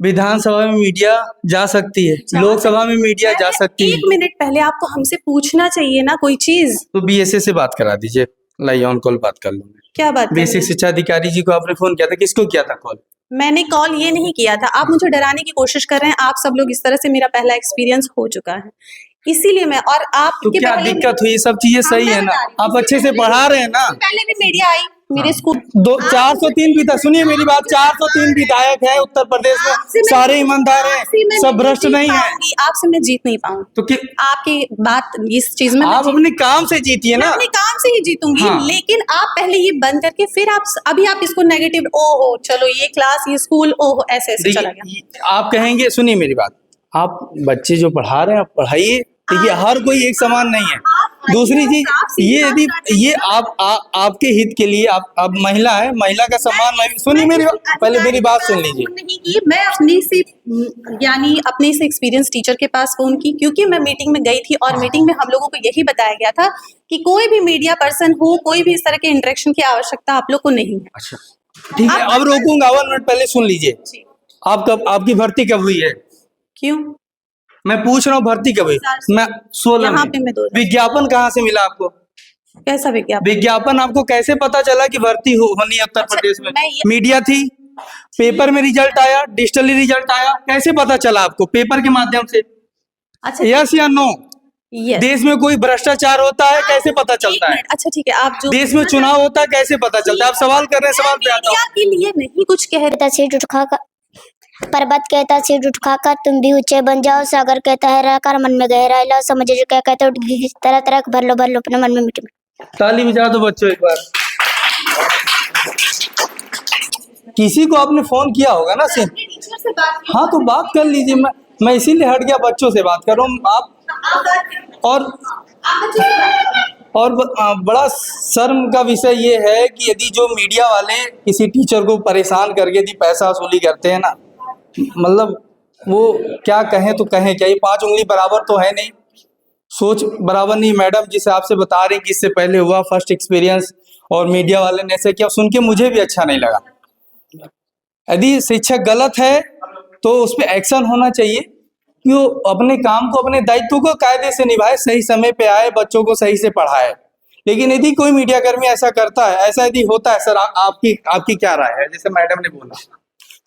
विधानसभा में मीडिया जा सकती है, लोकसभा में मीडिया जा सकती है। एक मिनट पहले आपको हमसे पूछना चाहिए ना कोई चीज। तो बीएसए से बात करा दीजिए, लाइए ऑन कॉल बात कर लूंगा। क्या बात करनी बेसिक है? शिक्षा अधिकारी जी को आपने फोन किया था, किसको किया था कॉल? मैंने कॉल ये नहीं किया था, आप मुझे डराने की कोशिश कर रहे हैं। आप सब लोग इस तरह से, मेरा पहला एक्सपीरियंस हो चुका है, इसीलिए मैं और आप तो क्या दिक्कत हुई? सब चीजें सही है ना, आप अच्छे से पढ़ा रहे हैं ना। पहले भी मीडिया आई मेरे स्कूल। 403 विधायक, सुनिए मेरी बात, 403 विधायक है उत्तर प्रदेश में, सारे ईमानदार हैं, सब भ्रष्ट नहीं है। आपसे मैं जीत नहीं पाऊंगी तो आपकी बात इस चीज में। आप अपने काम से जीतिए ना। अपने काम से ही जीतूंगी। हाँ। लेकिन आप पहले ये बंद करके फिर आप अभी आप इसको नेगेटिव, ओहो चलो ये क्लास ये स्कूल ओहो ऐसे ऐसे चला गया। आप कहेंगे, सुनिए मेरी बात, आप बच्चे जो पढ़ा रहे हैं आप पढ़ाइए, ठीक है, हर कोई एक समान नहीं है। दूसरी चीज ये, यदि ये आपके हित के लिए, आप महिला है, महिला का सम्मान, सुनिए मेरी पहले मेरी बात सुन लीजिए। मैं अपने से यानी अपने से एक्सपीरियंस टीचर के पास फोन की, क्योंकि मैं मीटिंग में गई थी और मीटिंग में हम लोगों को यही बताया गया था कि कोई भी मीडिया पर्सन हो, कोई भी इस तरह के इंटरेक्शन की आवश्यकता आप लोग को नहीं है। अच्छा ठीक है, अब रोकूंगा, 1 मिनट पहले सुन लीजिए। आपकी भर्ती कब हुई है? क्यों मैं पूछ रहा हूँ भर्ती कब हुई? मैं 16 में। विज्ञापन कहाँ से मिला आपको? कैसा विज्ञापन आपको कैसे पता चला कि भर्ती होनी है उत्तर प्रदेश में? मीडिया थी, पेपर में रिजल्ट आया, डिजिटली रिजल्ट आया, कैसे पता चला आपको? पेपर के माध्यम से। अच्छा, यस या नो? देश में कोई भ्रष्टाचार होता है, कैसे पता चलता है? अच्छा ठीक है, आप जो देश में चुनाव होता है, कैसे पता चलता है? आप सवाल कर रहे हैं, सवाल पे आता हूं। के लिए नहीं कुछ कह रहे। सीट उठा पर्वत कहता सीट उठाकर तुम भी ऊंचे बन जाओ, सागर कहता है रहकर मन में गहराई लाओ, समझे जो क्या कहते हो तरह तरह भर लो अपने मन में मिट्टी में। ताली बजा दो बच्चों एक बार। किसी को आपने फोन किया होगा ना सिर्फ? हाँ तो बात कर लीजिए, मैं इसीलिए हट गया, बच्चों से बात कर रहा हूँ। आप और बड़ा शर्म का विषय ये है कि यदि जो मीडिया वाले किसी टीचर को परेशान करके यदि पैसा वसूली करते हैं ना, मतलब वो क्या कहें तो कहें क्या, ये 5 उंगली बराबर तो है नहीं, सोच बराबर नहीं। मैडम जिस आपसे बता रहे हैं कि इससे पहले हुआ फर्स्ट एक्सपीरियंस और मीडिया वाले ने ऐसे किया, सुन के मुझे भी अच्छा नहीं लगा। यदि शिक्षक गलत है तो उस पर एक्शन होना चाहिए कि वो अपने काम को, अपने दायित्व को कायदे से निभाए, सही समय पे आए, बच्चों को सही से पढ़ाए। लेकिन यदि कोई मीडिया कर्मी ऐसा करता है, ऐसा यदि होता है, सर आपकी क्या राय है? जैसे मैडम ने बोला,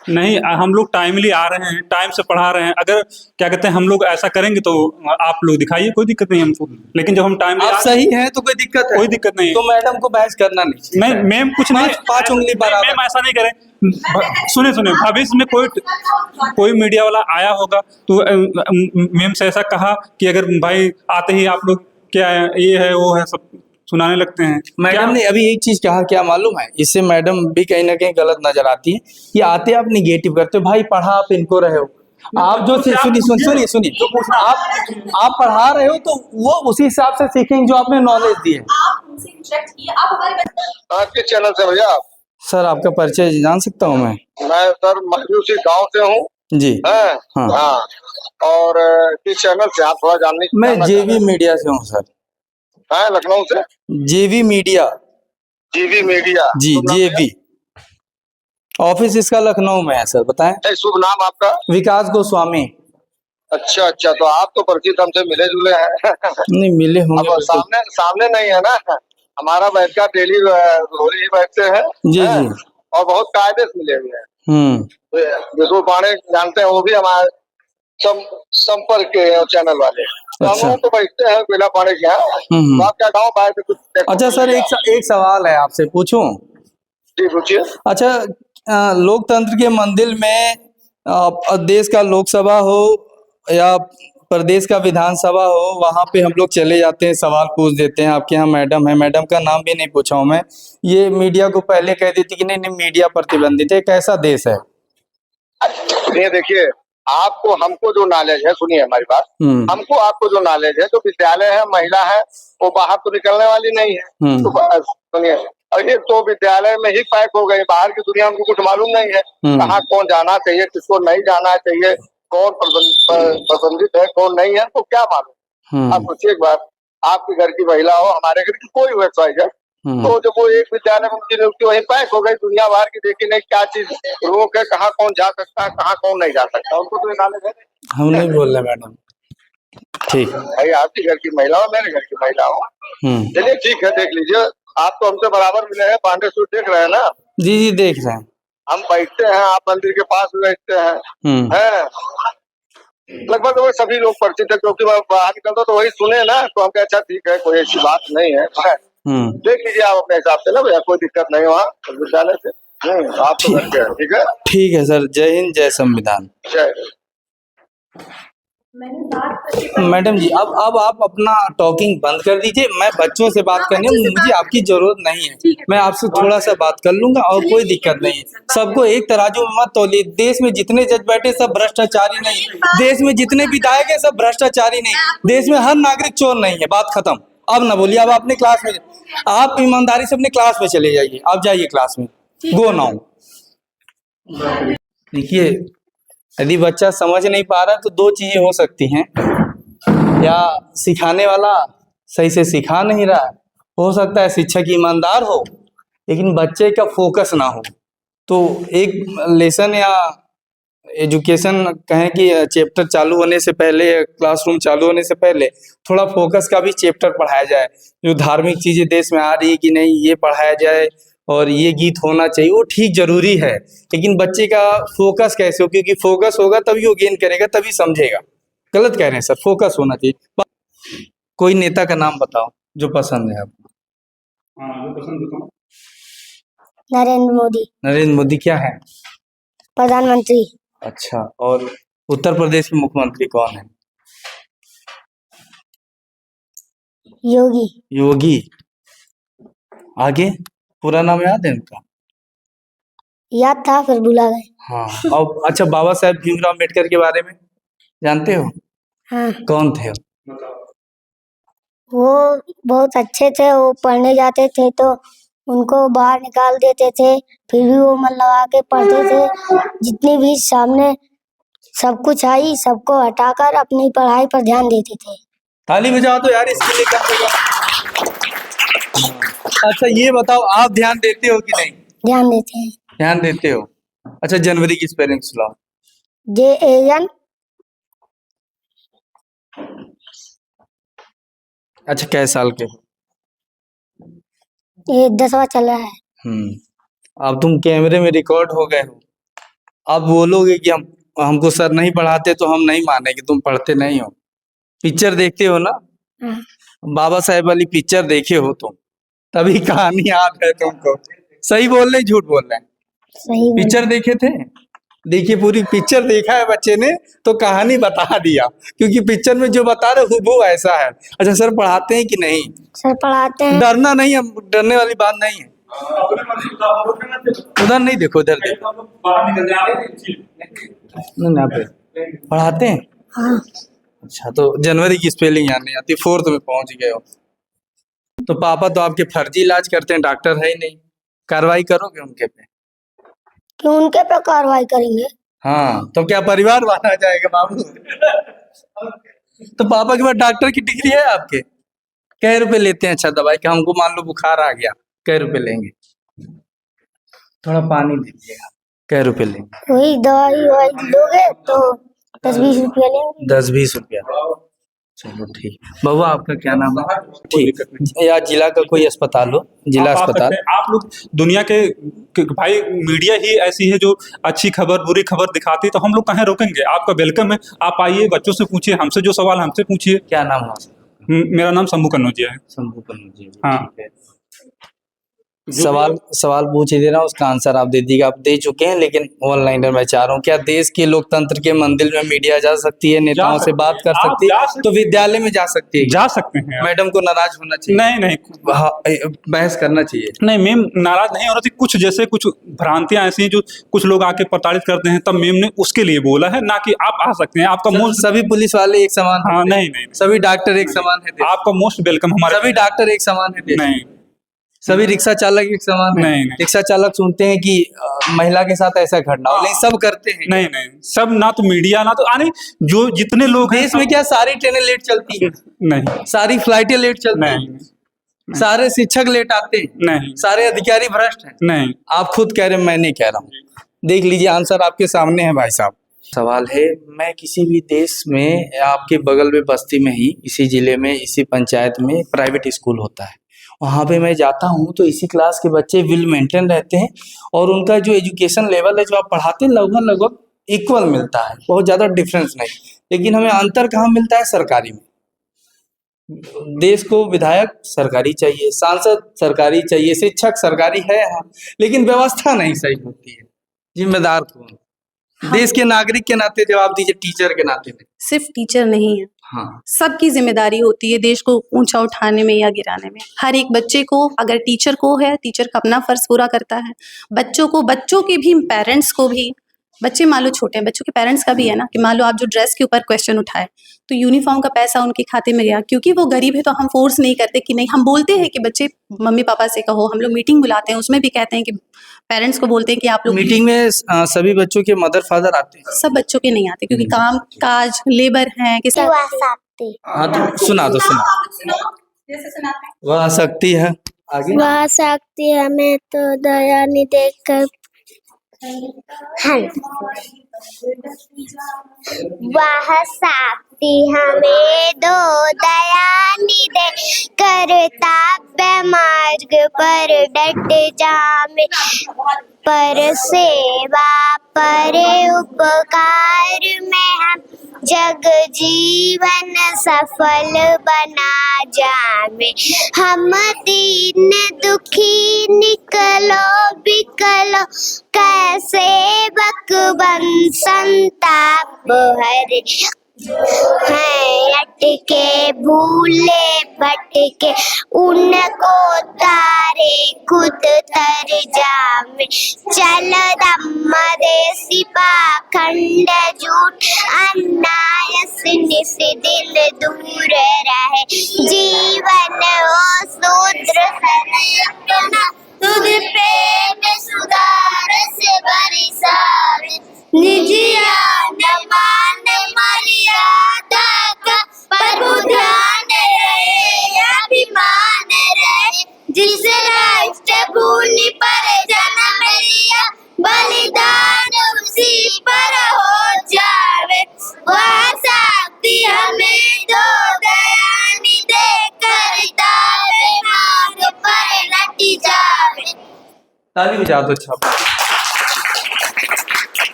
नहीं हम लोग टाइमली आ रहे हैं, टाइम से पढ़ा रहे हैं। अगर क्या कहते हैं हम लोग ऐसा करेंगे तो आप लोग दिखाइए, कोई दिक्कत नहीं हमको। लेकिन जब हम टाइम आप सही है तो कोई दिक्कत है? कोई दिक्कत नहीं। तो मैडम को बहस करना नहीं। नहीं मैम कुछ नहीं, 5 उंगली बराबर। मैम ऐसा नहीं करें। सुने भविष्य में कोई मीडिया वाला आया होगा तो मैम से ऐसा कहा कि अगर भाई आते ही आप लोग क्या ये है वो है सब सुनाने लगते हैं। मैडम ने अभी एक चीज कहा, क्या मालूम है? इससे मैडम भी कहीं ना कहीं गलत नजर आती है कि आते आप निगेटिव करते हो। भाई पढ़ा आप इनको रहे हो, आप जो सुनिए आप पढ़ा रहे हो तो वो उसी हिसाब से सीखेंगे जो आपने नॉलेज दी है। आपके चैनल से भैया आप? सर आपका परिचय जान सकता हूँ मैं? सर मजदूर गाँव से हूँ जी। हाँ। और किस चैनल से आप थोड़ा जानने? मैं जेवी मीडिया से हूँ सर। हाँ लखनऊ से। जेवी मीडिया जी, जेवी ऑफिस इसका लखनऊ में है सर। बताएं। शुभ नाम आपका? विकास गोस्वामी। अच्छा तो आप तो परिचित हमसे मिले जुले हैं। नहीं मिले होंगे। अब सामने नहीं है ना, हमारा बैठ का डेली रोज ही बैठते हैं जी। और बहुत कायदे से मिले हुए हैं। विष्णु पांडे जानते हैं, वो भी हमारे संपर्क के चैनल वाले। तो हम लोग तो बैठते हैं बेला पाड़े के यहाँ। आपका गाँव बाहर से कुछ? अच्छा सर एक सवाल है आपसे, पूछूं? जी पूछिए। अच्छा लोकतंत्र के मंदिर में देश का लोकसभा हो या प्रदेश का विधानसभा हो, वहां पे हम लोग चले जाते हैं, सवाल पूछ देते हैं। आपके यहाँ मैडम है, मैडम का नाम भी नहीं पूछा हूं मैं, ये मीडिया को पहले कह देती कि नहीं मीडिया प्रतिबंधित है। कैसा देश है? ये देखिए, आपको हमको जो नॉलेज है, सुनिए हमारी बात, हमको आपको जो नॉलेज है, जो विद्यालय है, महिला है, वो बाहर तो निकलने वाली नहीं है। तो सुनिए, ये तो विद्यालय में ही पैक हो गए, बाहर की दुनिया उनको कुछ मालूम नहीं है, कहाँ कौन जाना चाहिए, किसको नहीं जाना चाहिए, कौन प्रतिबंधित है कौन नहीं है, तो क्या मालूम? आप सोचिए एक बार, आपके घर की महिला हो, हमारे घर की कोई वेबसाइट है, तो जब वो एक विद्यालय में उनकी नियुक्ति वहीं पैक हो गई, दुनिया भर की देखी नहीं क्या चीज रोक है, कहाँ कौन जा सकता है, कहाँ कौन नहीं जा सकता, उनको तो नॉलेज है। हम नहीं बोल रहे मैडम। ठीक है भाई आपके घर की महिला हो, मेरे घर की महिला हो, चलिए ठीक है, देख लीजिए। आप तो हमसे बराबर मिले हैं, पांडे सूट देख रहे हैं ना? जी जी देख रहे हैं। हम बैठते हैं, आप मंदिर के पास भी बैठते हैं, लगभग सभी लोग परिचित है, क्योंकि मैं बाहर निकलता तो वही सुने ना, तो हम कहे अच्छा ठीक है, कोई ऐसी बात नहीं है। देख लीजिए आप अपने हिसाब से ना भैया, कोई दिक्कत नहीं वहाँ विद्यालय से। आप तो घर के हैं, ठीक है। ठीक है सर, जय हिंद, जय संविधान। जय। मैडम जी अब आप अपना टॉकिंग बंद कर दीजिए, मैं बच्चों से बात करनी है, मुझे आपकी जरूरत नहीं है। मैं आपसे थोड़ा सा बात कर लूंगा और कोई दिक्कत नहीं है। सबको एक तराजू में मत तौलिए। देश में जितने जज बैठे सब भ्रष्टाचारी नहीं, देश में जितने विधायक है सब भ्रष्टाचारी नहीं, देश में हर नागरिक चोर नहीं है। बात खत्म। अब ना बोलिए, अब अपने क्लास में आप ईमानदारी से अपने क्लास में चले जाइए। आप जाइए क्लास में, गो नाउ। देखिए यदि बच्चा समझ नहीं पा रहा तो दो चीजें हो सकती हैं, या सिखाने वाला सही से सिखा नहीं रहा, हो सकता है शिक्षक ईमानदार हो लेकिन बच्चे का फोकस ना हो। तो एक लेसन या एजुकेशन कहें कि चैप्टर चालू होने से पहले, क्लासरूम चालू होने से पहले थोड़ा फोकस का भी चैप्टर पढ़ाया जाए। जो धार्मिक चीजें देश में आ रही है कि नहीं ये पढ़ाया जाए, और ये गीत होना चाहिए, वो ठीक जरूरी है, लेकिन बच्चे का फोकस कैसे हो, क्योंकि फोकस होगा तभी वो गेन करेगा, तभी समझेगा। गलत कह रहे हैं सर, फोकस होना चाहिए। कोई नेता का नाम बताओ जो पसंद है आपको। नरेंद्र मोदी। नरेंद्र मोदी क्या है? प्रधानमंत्री। अच्छा, और उत्तर प्रदेश के मुख्यमंत्री कौन है? योगी। योगी। आगे पूरा नाम याद है उनका? याद था फिर भुला गए। हाँ। और अच्छा, बाबा साहेब भीमराव अम्बेडकर के बारे में जानते हो? हाँ। कौन थे वो बहुत अच्छे थे। वो पढ़ने जाते थे तो उनको बाहर निकाल देते थे, फिर भी वो मन लगा के पढ़ते थे। जितनी भी सामने सब कुछ आई, सबको हटाकर अपनी पढ़ाई पर ध्यान देते थे। ताली बजाओ तो यार इसके लिए कम से कम। अच्छा ये बताओ, आप ध्यान देते हो कि नहीं? ध्यान देते हैं। ध्यान देते हो। अच्छा, जनवरी की स्पेलिंग सुनाओ। JAN। अच्छा, कै साल के हो? ये 10वां चल रहा है। अब तुम कैमरे में रिकॉर्ड हो गए हो। अब बोलोगे कि हमको सर नहीं पढ़ाते तो हम नहीं माने कि तुम पढ़ते नहीं हो। पिक्चर देखते हो ना? बाबा साहेब वाली पिक्चर देखे हो तुम, तभी कहानी याद है तुमको। सही बोल रहे झूठ बोल रहे? सही। पिक्चर देखे थे? देखिए पूरी पिक्चर देखा है बच्चे ने तो कहानी बता दिया, क्योंकि पिक्चर में जो बता रहे हुबहू ऐसा है। अच्छा, सर पढ़ाते हैं कि नहीं? सर पढ़ाते हैं। डरना नहीं है, डरने वाली बात नहीं है। उधर नहीं देखो, उधर देखो। पढ़ाते हैं? हाँ। अच्छा, तो जनवरी की स्पेलिंग याद नहीं आती, 4th में पहुंच गए हो। तो पापा तो आपके फर्जी इलाज करते हैं, डॉक्टर है ही नहीं। कार्रवाई करोगे उनके पे? क्यों उनके पे कार्रवाई करेंगे? हाँ, तो क्या परिवार बांटा जाएगा बाबू? तो पापा के पास डॉक्टर की डिग्री है आपके? कै रुपए लेते हैं अच्छा दवाई का? हमको मान लो बुखार आ गया, कै रुपए लेंगे? थोड़ा पानी दीजिएगा। कै रुपए लेंगे? वही दवाई लोगे तो 10-20 रुपया लेंगे। 10-20 रुपया। चलो ठीक। बाबा आपका क्या नाम है? ठीक, या जिला का कोई अस्पताल हो, जिला अस्पताल। आप लोग दुनिया के भाई, मीडिया ही ऐसी है जो अच्छी खबर बुरी खबर दिखाती है, तो हम लोग कहाँ रोकेंगे? आपका वेलकम है, आप आइए, बच्चों से पूछिए, हमसे जो सवाल हमसे पूछिए। क्या नाम है? मेरा नाम शंभू कन्नौजिया है। शंभू कन्नौजिया। हाँ। ठीक है। सवाल पूछ ही दे रहा हूँ, उसका आंसर आप दे दीजिएगा। आप दे चुके हैं, लेकिन ऑनलाइन मैं चाह रहा हूँ, क्या देश के लोकतंत्र के मंदिर में मीडिया जा सकती है, नेताओं से बात कर सकती है, तो विद्यालय में जा सकती है? जा सकते हैं। मैडम को नाराज होना चाहिए? नहीं, बहस करना चाहिए। नहीं, मैम नाराज नहीं होना चाहिए। कुछ जैसे कुछ भ्रांतियां ऐसी हैं जो कुछ लोग आके प्रताड़ित करते हैं, तब मैम ने उसके लिए बोला है, ना कि आप आ सकते हैं। आपका मोस्ट, सभी पुलिस वाले एक समान? हाँ, नहीं, सभी डॉक्टर एक समान है? आपका मोस्ट वेलकम। हमारे सभी डॉक्टर एक समान है? नहीं। सभी रिक्शा चालक एक समान है? नहीं। रिक्शा चालक सुनते हैं कि महिला के साथ ऐसा घटना हो, लेकिन सब करते हैं? नहीं, सब ना तो मीडिया, ना तो आने जो जितने लोग देश में क्या सारी ट्रेनें लेट चलती है? नहीं। सारी फ्लाइटें लेट चलती है? नहीं। सारे शिक्षक लेट आते हैं, नहीं सारे अधिकारी भ्रष्ट हैं। नहीं। आप खुद कह रहे हैं, मैं नहीं कह रहा हूँ। देख लीजिए, आंसर आपके सामने है भाई साहब। सवाल है, मैं किसी भी देश में आपके बगल में बस्ती में ही, इसी जिले में, इसी पंचायत में प्राइवेट स्कूल होता है, वहाँ पे मैं जाता हूँ तो इसी क्लास के बच्चे वेल मेंटेन रहते हैं और उनका जो एजुकेशन लेवल है, जो आप पढ़ाते हैं, लगभग लगभग इक्वल मिलता है, बहुत ज़्यादा डिफरेंस नहीं। लेकिन हमें अंतर कहाँ मिलता है? सरकारी में। देश को विधायक सरकारी चाहिए, सांसद सरकारी चाहिए, शिक्षक सरकारी है हाँ, लेकिन व्यवस्था नहीं सही होती है। जिम्मेदार कौन? देश के नागरिक के नाते जवाब दीजिए, टीचर के नाते नहीं। सिर्फ टीचर नहीं है, हाँ, सबकी जिम्मेदारी होती है देश को ऊंचा उठाने में या गिराने में। हर एक बच्चे को, अगर टीचर को है, टीचर का अपना फर्ज पूरा करता है। बच्चों को, बच्चों के भी, पेरेंट्स को भी, बच्चे मान लो छोटे हैं, बच्चों के पेरेंट्स का भी है ना, कि मान लो आप जो ड्रेस के ऊपर क्वेश्चन उठाए तो यूनिफॉर्म का पैसा उनके खाते में गया, क्योंकि वो गरीब है तो हम फोर्स नहीं करते कि नहीं, हम बोलते हैं कि बच्चे मम्मी पापा से कहो, हम लोग मीटिंग बुलाते हैं, उसमें भी कहते हैं कि पेरेंट्स को बोलते हैं कि आप लोग मीटिंग में सभी बच्चों के मदर फादर आते हैं। सब बच्चों के नहीं आते, क्योंकि काम काज लेबर हैं किसी। हाँ तो सुना दो, सुना। वह शक्ति है, आगे। वह शक्ति हमें तो दया नहीं देखकर वह शक्ति हमें दो दया निधे कर्तव्य मार्ग पर डट जामे पर सेवा पर उपकार में हम जग जीवन सफल बना जामे। हम दीन दुखी निकलो बिकलो कैसे बक बन संताप हरे हैं अटके भूले भटके उनको तारे खुद तर जामे। चल धम्म देसी पाखंड झूठ अन्याय निस दिल दूर रहे जीवन हो शूद्र सनातन तुझ प्रेम सुधार से बरसावे निजियान मान मर्यादा का प्रभु ध्यान रहे अभिमान रहे जिस राष्ट्र भूमि पर जन्म लिया बलिदान उसी पर हो जावे। वह शक्ति हमें दो दया निधे करतावे मार्ग पर लटी जावे। ताली बजा दो।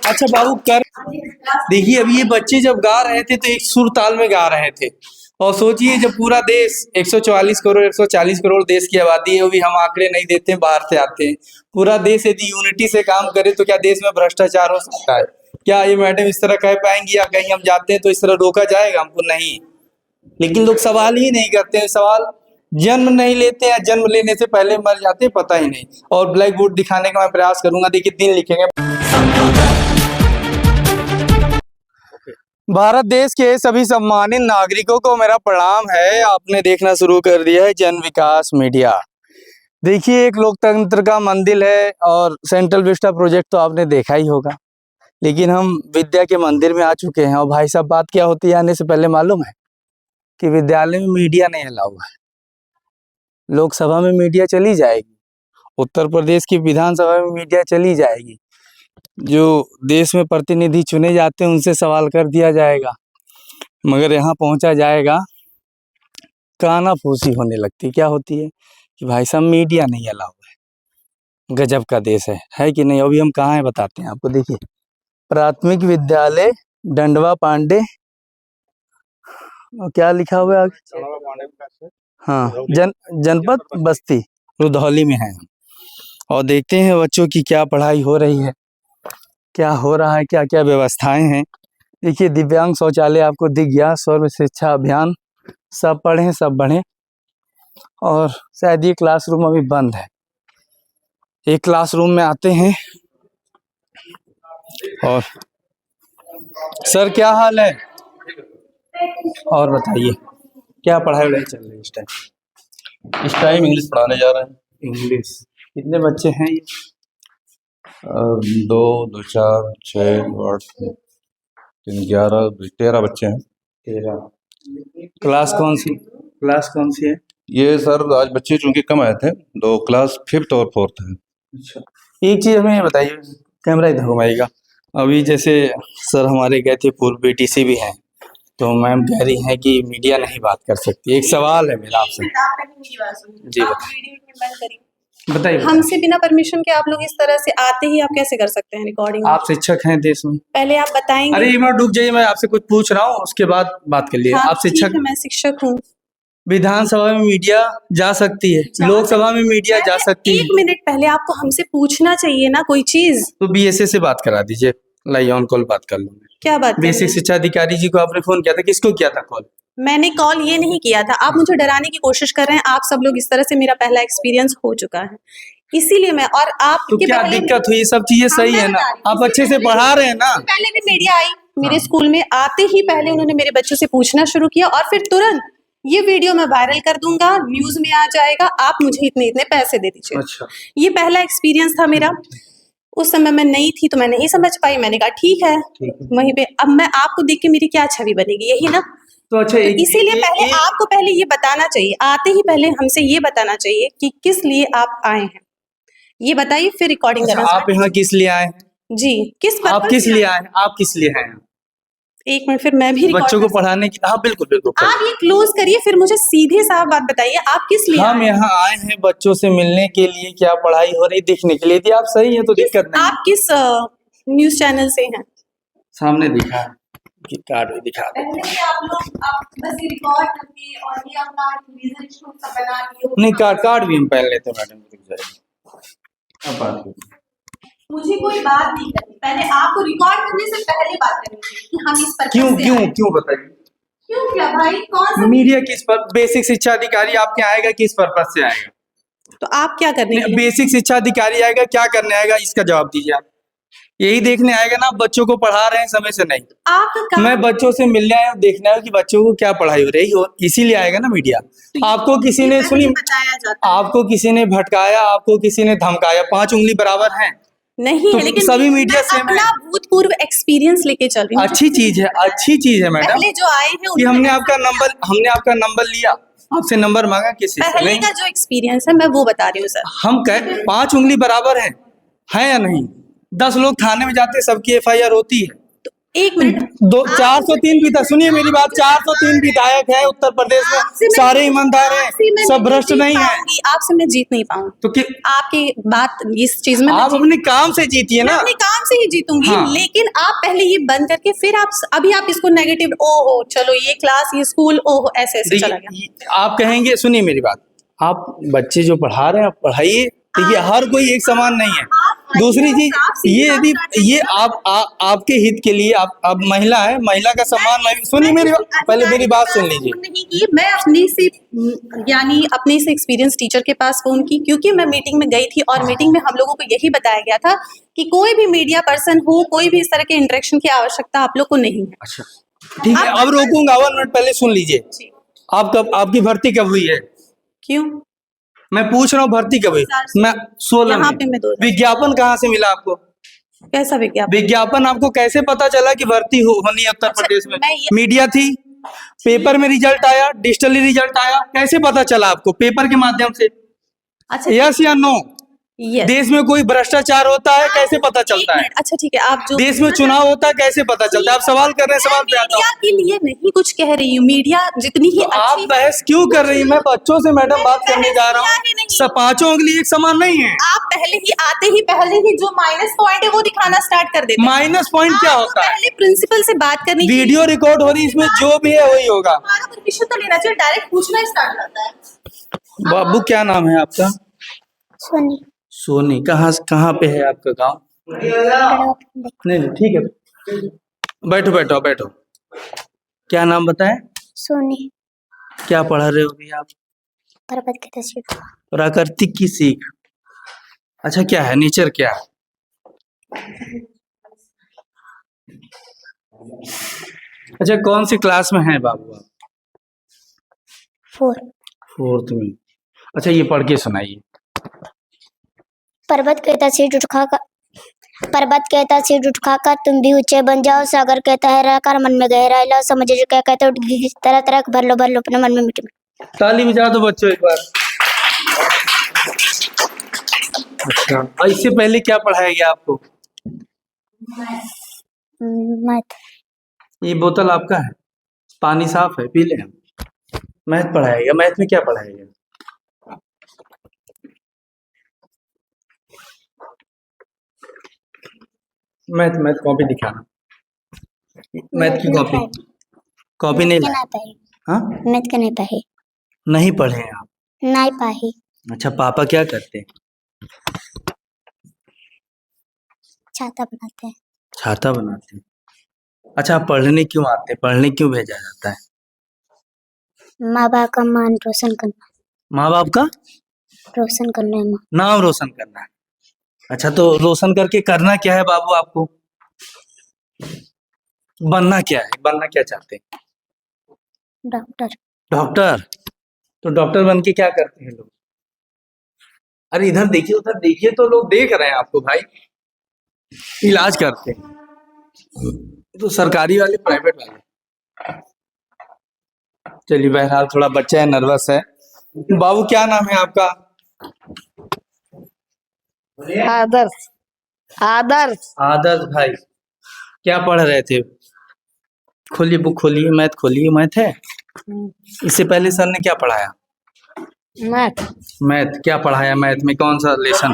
अच्छा बाबू कर, देखिए अभी ये बच्चे जब गा रहे थे तो एक सुर ताल में गा रहे थे, और सोचिए जब पूरा देश 144 करोड़ 140 करोड़ देश की आबादी है, वो भी हम आंकड़े नहीं देते हैं, बाहर से आते हैं। पूरा देश यदि यूनिटी से काम करे तो क्या देश में भ्रष्टाचार हो सकता है? क्या ये मैडम इस तरह कह पाएंगी, या कहीं हम जाते हैं तो इस तरह रोका जाएगा हमको? नहीं। लेकिन लोग सवाल ही नहीं करते हैं, सवाल जन्म नहीं लेते हैं, जन्म लेने से पहले मर जाते हैं, पता ही नहीं। और ब्लैक बोर्ड दिखाने का मैं प्रयास करूंगा, देखिए 3 लिखेंगे। भारत देश के सभी सम्मानित नागरिकों को मेरा प्रणाम है। आपने देखना शुरू कर दिया है जन विकास मीडिया। देखिए एक लोकतंत्र का मंदिर है, और सेंट्रल विस्टा प्रोजेक्ट तो आपने देखा ही होगा, लेकिन हम विद्या के मंदिर में आ चुके हैं। और भाई साहब बात क्या होती है आने से पहले मालूम है कि विद्यालय में मीडिया नहीं अलाउ है। लोकसभा में मीडिया चली जाएगी, उत्तर प्रदेश की विधानसभा में मीडिया चली जाएगी, जो देश में प्रतिनिधि चुने जाते हैं उनसे सवाल कर दिया जाएगा, मगर यहाँ पहुँचा जाएगा कानाफूसी होने लगती। क्या होती है कि भाई साहब मीडिया नहीं अलाउ है। गजब का देश है कि नहीं? अभी हम कहाँ हैं बताते हैं आपको। देखिए प्राथमिक विद्यालय डंडवा पांडे, क्या लिखा हुआ है आगे? हाँ, जनपद बस्ती रुधौली में है हम। और देखते हैं बच्चों की क्या पढ़ाई हो रही है, क्या हो रहा है, क्या क्या व्यवस्थाएं हैं। देखिए दिव्यांग शौचालय आपको दिख गया, सर्व शिक्षा अभियान, सब पढ़ें सब बढ़ें। और शायद ये क्लासरूम अभी बंद है। एक क्लासरूम में आते हैं। और सर क्या हाल है? और बताइए क्या पढ़ाई वढ़ाई चल रही है इस टाइम? इस टाइम इंग्लिश पढ़ाने जा रहे हैं। इंग्लिश। कितने बच्चे हैं ये? 2 2 4 6 8 3 11 13 बच्चे हैं। 13। क्लास कौन सी है? ये सर आज बच्चे चूंकि कम आए थे, तो क्लास 5th और 4th है। अच्छा, एक चीज़ हमें ये बताइए, कैमरा इधर घुमाइएगा। अभी जैसे सर हमारे गए थे पूर्व बीटीसी भी हैं, तो मैम कह रही हैं कि मीडिया नहीं बात कर सकती। एक सवाल है मेरा आपसे। जी बताइए। हमसे बिना परमिशन के आप लोग इस तरह से आते ही आप कैसे कर सकते हैं रिकॉर्डिंग? आप शिक्षक हैं देश में। पहले आप बताएंगे। अरे एक मिनट रुक जाइए, मैं आपसे कुछ पूछ रहा हूँ, उसके बाद बात कर लिए। हाँ, आप ठीक शिक्षक। है, मैं शिक्षक हूँ। विधानसभा में मीडिया जा सकती है, लोकसभा में मीडिया जा सकती है। एक मिनट पहले आपको हमसे पूछना चाहिए ना कोई चीज। तो बीएसए से बात करा दीजिए, लाइए ऑन कॉल बात कर लूंगा। क्या बात करनी बेसिक है? शिक्षा अधिकारी जी को आपने फोन किया था, किसको किया था कॉल? मैंने कॉल ये नहीं किया था, आप मुझे डराने की कोशिश कर रहे हैं। आप सब लोग इस तरह से, मेरा पहला एक्सपीरियंस हो चुका है, इसीलिए मैं और आप तो क्या दिक्कत हुई? सब चीजें सही है ना, आप अच्छे से पढ़ा रहे हैं ना। पहले भी मीडिया आई मेरे स्कूल में, आते ही पहले उन्होंने मेरे बच्चों से पूछना शुरू किया और फिर तुरंत ये वीडियो मैं वायरल कर दूंगा, न्यूज में आ जाएगा, आप मुझे इतने इतने पैसे दे दीजिए। अच्छा, ये पहला एक्सपीरियंस था मेरा। उस समय मैं नई थी तो मैं नहीं समझ पाई, मैंने कहा ठीक है। वहीं पे अब मैं आपको देख के मेरी क्या छवि बनेगी, यही ना? तो अच्छा, इसीलिए पहले आपको पहले ये बताना चाहिए, आते ही पहले हमसे ये बताना चाहिए कि किस लिए आप आए हैं, ये बताइए, फिर रिकॉर्डिंग अच्छा, करना। आप यहाँ किस लिए आए हैं? जी, किस आप पर्पस किस से लिए आए? आए हैं? आप किस लिए आए हैं? एक मिनट, फिर मैं भी record बच्चों को कर पढ़ाने की। हाँ बिल्कुल बिल्कुल। सकती हूँ। आप ये क्लोज करिए, फिर मुझे सीधे साफ बात बताइए, आप किस लिए हम आए? यहाँ आए हैं बच्चों से मिलने के लिए, क्या पढ़ाई हो रही देखने के लिए। यदि आप सही है तो दिक्कत नहीं। आप किस न्यूज चैनल से हैं? सामने दिखा है कि कार्ड भी दिखा दो। पहले से आप लोग आप बस ये रिकॉर्ड करके और ये अपना रीजन शो सब बना लिए। नहीं, कार्ड भी हम पहन लेते मैडम, दिख जाएगा। अब बात करिए। मुझे कोई बात नहीं करनी, पहले आपको रिकॉर्ड करने से पहले बात करनी चाहिए कि हम इस पर क्यों बताइए? क्यों क्या भाई, कौन सा मीडिया किस पर? बेसिक शिक्षा अधिकारी आपके आएगा, किस पर्पज से आएगा? तो आप क्या करने के लिए? बेसिक शिक्षा अधिकारी आएगा, क्या करने आएगा, इसका जवाब दीजिए आप। यही देखने आएगा ना, बच्चों को पढ़ा रहे हैं समय से नहीं। आपका काम मैं बच्चों से मिलने आया हूँ, देखना है कि बच्चों को क्या पढ़ाई हो रही हो, इसीलिए आएगा ना मीडिया। आपको किसी ने सुनी, बताया जाता है। आपको किसी ने भटकाया, आपको किसी ने धमकाया, 5 उंगली बराबर हैं। नहीं तो है, लेकिन सभी मीडिया सेम है। अपना भूतपूर्व एक्सपीरियंस लेके चल रही हूँ। अच्छी चीज है, अच्छी चीज है मैडम। पहले जो आए हैं कि हमने आपका नंबर लिया, आपसे नंबर मांगा, किसी से पहले नहीं। का जो एक्सपीरियंस है मैं वो बता रही हूँ सर। हम कह 5 उंगली बराबर है या नहीं? 10 लोग थाने में जाते, सबकी FIR होती है। एक मिनट, 403 विधायक, सुनिए मेरी बात, 403 विधायक है उत्तर प्रदेश में, सारे ईमानदार हैं, सब भ्रष्ट नहीं है। आपसे मैं जीत नहीं पाऊंगी। तो कि आपकी बात इस चीज में आप अपने काम से जीतिए मैं ना। अपने काम से ही जीतूंगी। हाँ। लेकिन आप पहले ये बंद करके फिर आप इसको नेगेटिव, ओहो चलो ये क्लास ये स्कूल, ओहो ऐसे ऐसे चला गया। आप कहेंगे, सुनिए मेरी बात, आप बच्चे जो पढ़ा रहे हैं आप पढ़ाइए, देखिए हर कोई एक समान नहीं है। दूसरी चीज ये, यदि ये आपके हित के लिए, आप महिला है, महिला का सम्मान। सुनिए मेरी बात, पहले मेरी बात सुन लीजिए। नहीं की मैं अपने से अपने से एक्सपीरियंस टीचर के पास फोन की, क्योंकि मैं मीटिंग में गई थी और मीटिंग में हम लोगों को यही बताया गया था कि कोई भी मीडिया पर्सन हो, कोई भी इस तरह के इंटरेक्शन की आवश्यकता आप लोग को नहीं है। अच्छा ठीक है, अब रोकूंगा, 1 मिनट पहले सुन लीजिए। आपकी भर्ती कब हुई है? क्यों मैं पूछ रहा हूँ, भर्ती कब हुई? मैं 16 यहाँ में। पे मैं 2000। विज्ञापन कहाँ से मिला आपको? कैसा विज्ञापन? विज्ञापन आपको कैसे पता चला कि भर्ती होनी है उत्तर प्रदेश में? मीडिया थी, पेपर में रिजल्ट आया, डिजिटली रिजल्ट आया, कैसे पता चला आपको? पेपर के माध्यम से। अच्छा, यस या नो? यस। देश में कोई भ्रष्टाचार होता है, कैसे पता चलता है? अच्छा ठीक है, आप जो देश में चुनाव होता है, कैसे पता चलता है? आप सवाल कर रहे हैं, सवाल पे आता मीडिया हूं। के लिए नहीं कुछ कह रही हूँ, मीडिया जितनी ही तो आप अच्छी बहस क्यों कर रही हैं? मैं बच्चों से मैडम बात करने जा रहा हूँ, सब 5 उंगली एक समान नहीं है। आप पहले ही जो माइनस पॉइंट है वो दिखाना स्टार्ट कर देते हैं। माइनस पॉइंट क्या होता है? पहले प्रिंसिपल से बात करनी चाहिए। वीडियो रिकॉर्ड हो रही है, इसमें जो भी है वही होगा। हमारा परमिशन तो लेना चाहिए, डायरेक्ट पूछना स्टार्ट करता है। बाबू क्या नाम है आपका? सोनी। सोनी। कहाँ पे है आपका गांव? नहीं ठीक है, बैठो। क्या नाम बताएं? सोनी। क्या पढ़ रहे हो अभी आप? पर्वत की तस्वीर। प्राकृतिक की सीख। अच्छा, क्या है, नेचर क्या है? अच्छा, कौन सी क्लास में है बाबू आप? 4th में। अच्छा, ये पढ़ के सुनाइए। पर्वत कहता सिर उठाकर तुम भी ऊंचे बन जाओ, सागर कहता है रहकर मन में गहराई लाओ, समझ जो क्या कहते हो तरह तरह भर लो अपने मन में मिट्टी। ताली बजा दो बच्चों एक बार। अच्छा, और इससे पहले क्या पढ़ाया गया आपको? मैथ। ये बोतल आपका है, पानी साफ है, पी ले। मैथ पढ़ाया गया। मैथ में क्या पढ़ाया गया? मैथ मैथ कॉपी दिखाना। मैथ की कॉपी, कॉपी नहीं ला। हाँ, मैथ का नहीं पाही। नहीं पढ़े हैं आप? नहीं पाही। अच्छा, पापा क्या करते हैं? छाता बनाते हैं। छाता बनाते हैं। अच्छा, आप पढ़ने क्यों आते हैं? पढ़ने क्यों भेजा जाता है? माँ बाप का मान रोशन करना। माँ बाप का रोशन करना है। नाम रोशन करना है। अच्छा, तो रोशन करके करना क्या है बाबू आपको? बनना क्या है? बनना क्या चाहते हैं? डॉक्टर। डॉक्टर। तो डॉक्टर बन के क्या करते हैं लोग? अरे इधर देखिए, उधर देखिए, तो लोग देख रहे हैं आपको भाई। इलाज करते हैं तो सरकारी वाले, प्राइवेट वाले। चलिए, बहरहाल थोड़ा बच्चा है, नर्वस है। बाबू क्या नाम है आपका? आदर्श। आदर्श। आदर्श भाई, क्या पढ़ रहे थे? खोलिए बुक, खोलिए, मैथ खोलिए। मैथ है। इससे पहले सर ने क्या पढ़ाया? मैथ। मैथ क्या पढ़ाया? मैथ में कौन सा लेसन?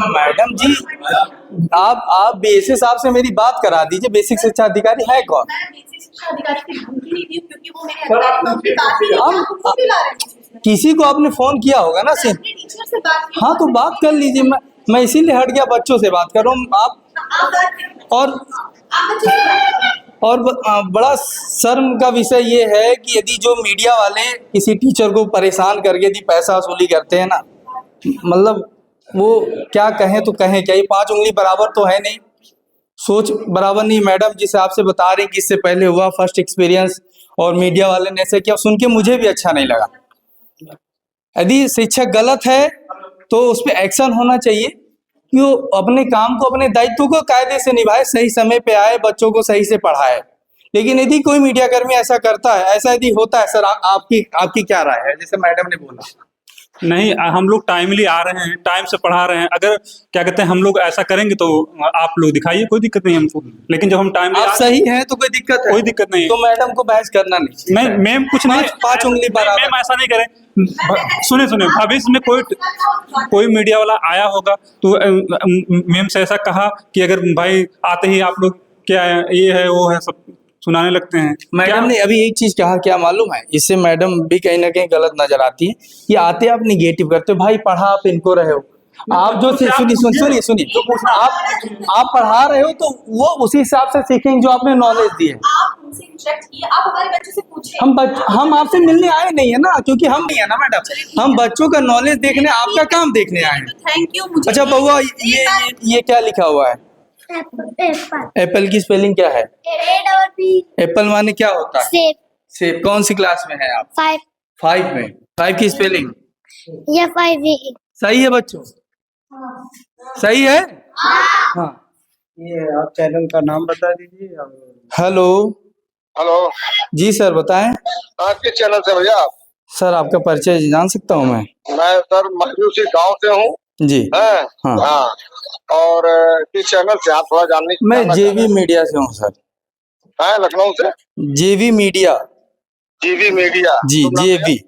मैडम जी, आप बेसिक साहब से मेरी बात करा दीजिए। बेसिक शिक्षा अधिकारी है कौन? किसी को आपने फोन किया होगा ना सिर्फ? हाँ, तो बात कर लीजिए। मैं इसीलिए हट गया, बच्चों से बात कर रहा हूँ। आप और बड़ा शर्म का विषय ये है कि यदि जो मीडिया वाले किसी टीचर को परेशान करके यदि पैसा वसूली करते हैं ना, मतलब वो क्या कहें तो कहें क्या? ये 5 उंगली बराबर तो है नहीं, सोच बराबर नहीं। मैडम जिस आपसे बता रहे कि इससे पहले हुआ फर्स्ट एक्सपीरियंस और मीडिया वाले ने ऐसे किया, सुन के मुझे भी अच्छा नहीं लगा। यदि शिक्षक गलत है तो उस पर एक्शन होना चाहिए कि वो अपने काम को, अपने दायित्व को कायदे से निभाए, सही समय पे आए, बच्चों को सही से पढ़ाए। लेकिन यदि कोई मीडिया कर्मी ऐसा करता है, ऐसा यदि होता है सर, आपकी क्या राय है? जैसे मैडम ने बोला, नहीं, हम लोग टाइमली आ रहे हैं, टाइम से पढ़ा रहे हैं। अगर क्या कहते हैं, हम लोग ऐसा करेंगे तो आप लोग दिखाइए, कोई दिक्कत नहीं हमको। लेकिन जब हम टाइमली आप सही हैं तो कोई दिक्कत है? कोई दिक्कत नहीं है। तो मैडम को बहस करना नहीं। नहीं मैम, कुछ नहीं, 5 उंगली बराबर। मैम ऐसा नहीं करें। सुने भविष्य में कोई मीडिया वाला आया होगा तो मैम से ऐसा कहा कि अगर भाई आते ही आप लोग क्या ये है वो है सब सुनाने लगते हैं। मैडम ने अभी एक चीज कहा, क्या मालूम है? इससे मैडम भी कहीं ना कहीं गलत नजर आती है कि आते आप निगेटिव करते हो। भाई पढ़ा आप इनको रहे हो, आप जो सुनिए, आप पढ़ा रहे हो तो वो उसी हिसाब से सीखेंगे जो आपने नॉलेज दी है। आप हमारे बच्चे से पूछिए। हम आपसे मिलने आए नहीं है ना, क्योंकि हम नहीं है ना मैडम, हम बच्चों का नॉलेज देखने, आपका काम देखने आए हैं। Thank you. अच्छा बउआ, ये क्या लिखा हुआ है? एप्पल की स्पेलिंग क्या है? एप्पल माने क्या होता है? सेब। सेब। कौन सी क्लास में है आप? 5 में। 5 की स्पेलिंग ये 5 सही है बच्चों? सही है? हाँ। ये आप चैनल का नाम बता दीजिए। हेलो। हेलो, जी सर बताएं। किस चैनल से भैया आप? सर आपका परिचय जान सकता हूँ मैं? मैं सर मखदूसी गांव से हूँ। जी। हाँ। और किस चैनल से आप थोड़ा जानने? मैं जेवी मीडिया से हूँ सर। है लखनऊ से? जेवी मीडिया। जीवी मीडिया जी, जेवी।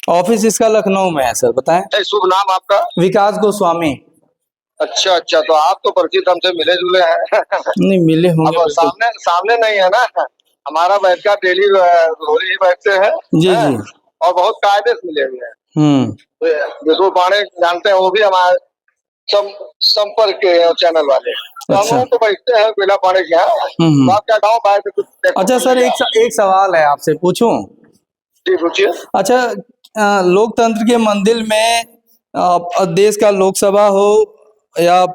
ऑफिस इसका लखनऊ में है सर। बताएं। शुभ नाम आपका? विकास गोस्वामी। अच्छा, तो आप तो परिचित हमसे मिले जुले हैं। नहीं मिले होंगे। अब सामने नहीं है ना, हमारा बैठ का डेली रोज ही बैठते हैं। जी। और बहुत कायदे से मिले हुए हैं। विष्णु पांडे जानते हैं, वो भी हमारे संपर्क के चैनल वाले। तो हम लोग तो बैठते हैं बेला पांडे के यहाँ। आपका गाँव बाहर से कुछ? अच्छा सर, एक सवाल है आपसे, पूछूं? जी पूछिए। अच्छा, लोकतंत्र के मंदिर में देश का लोकसभा हो या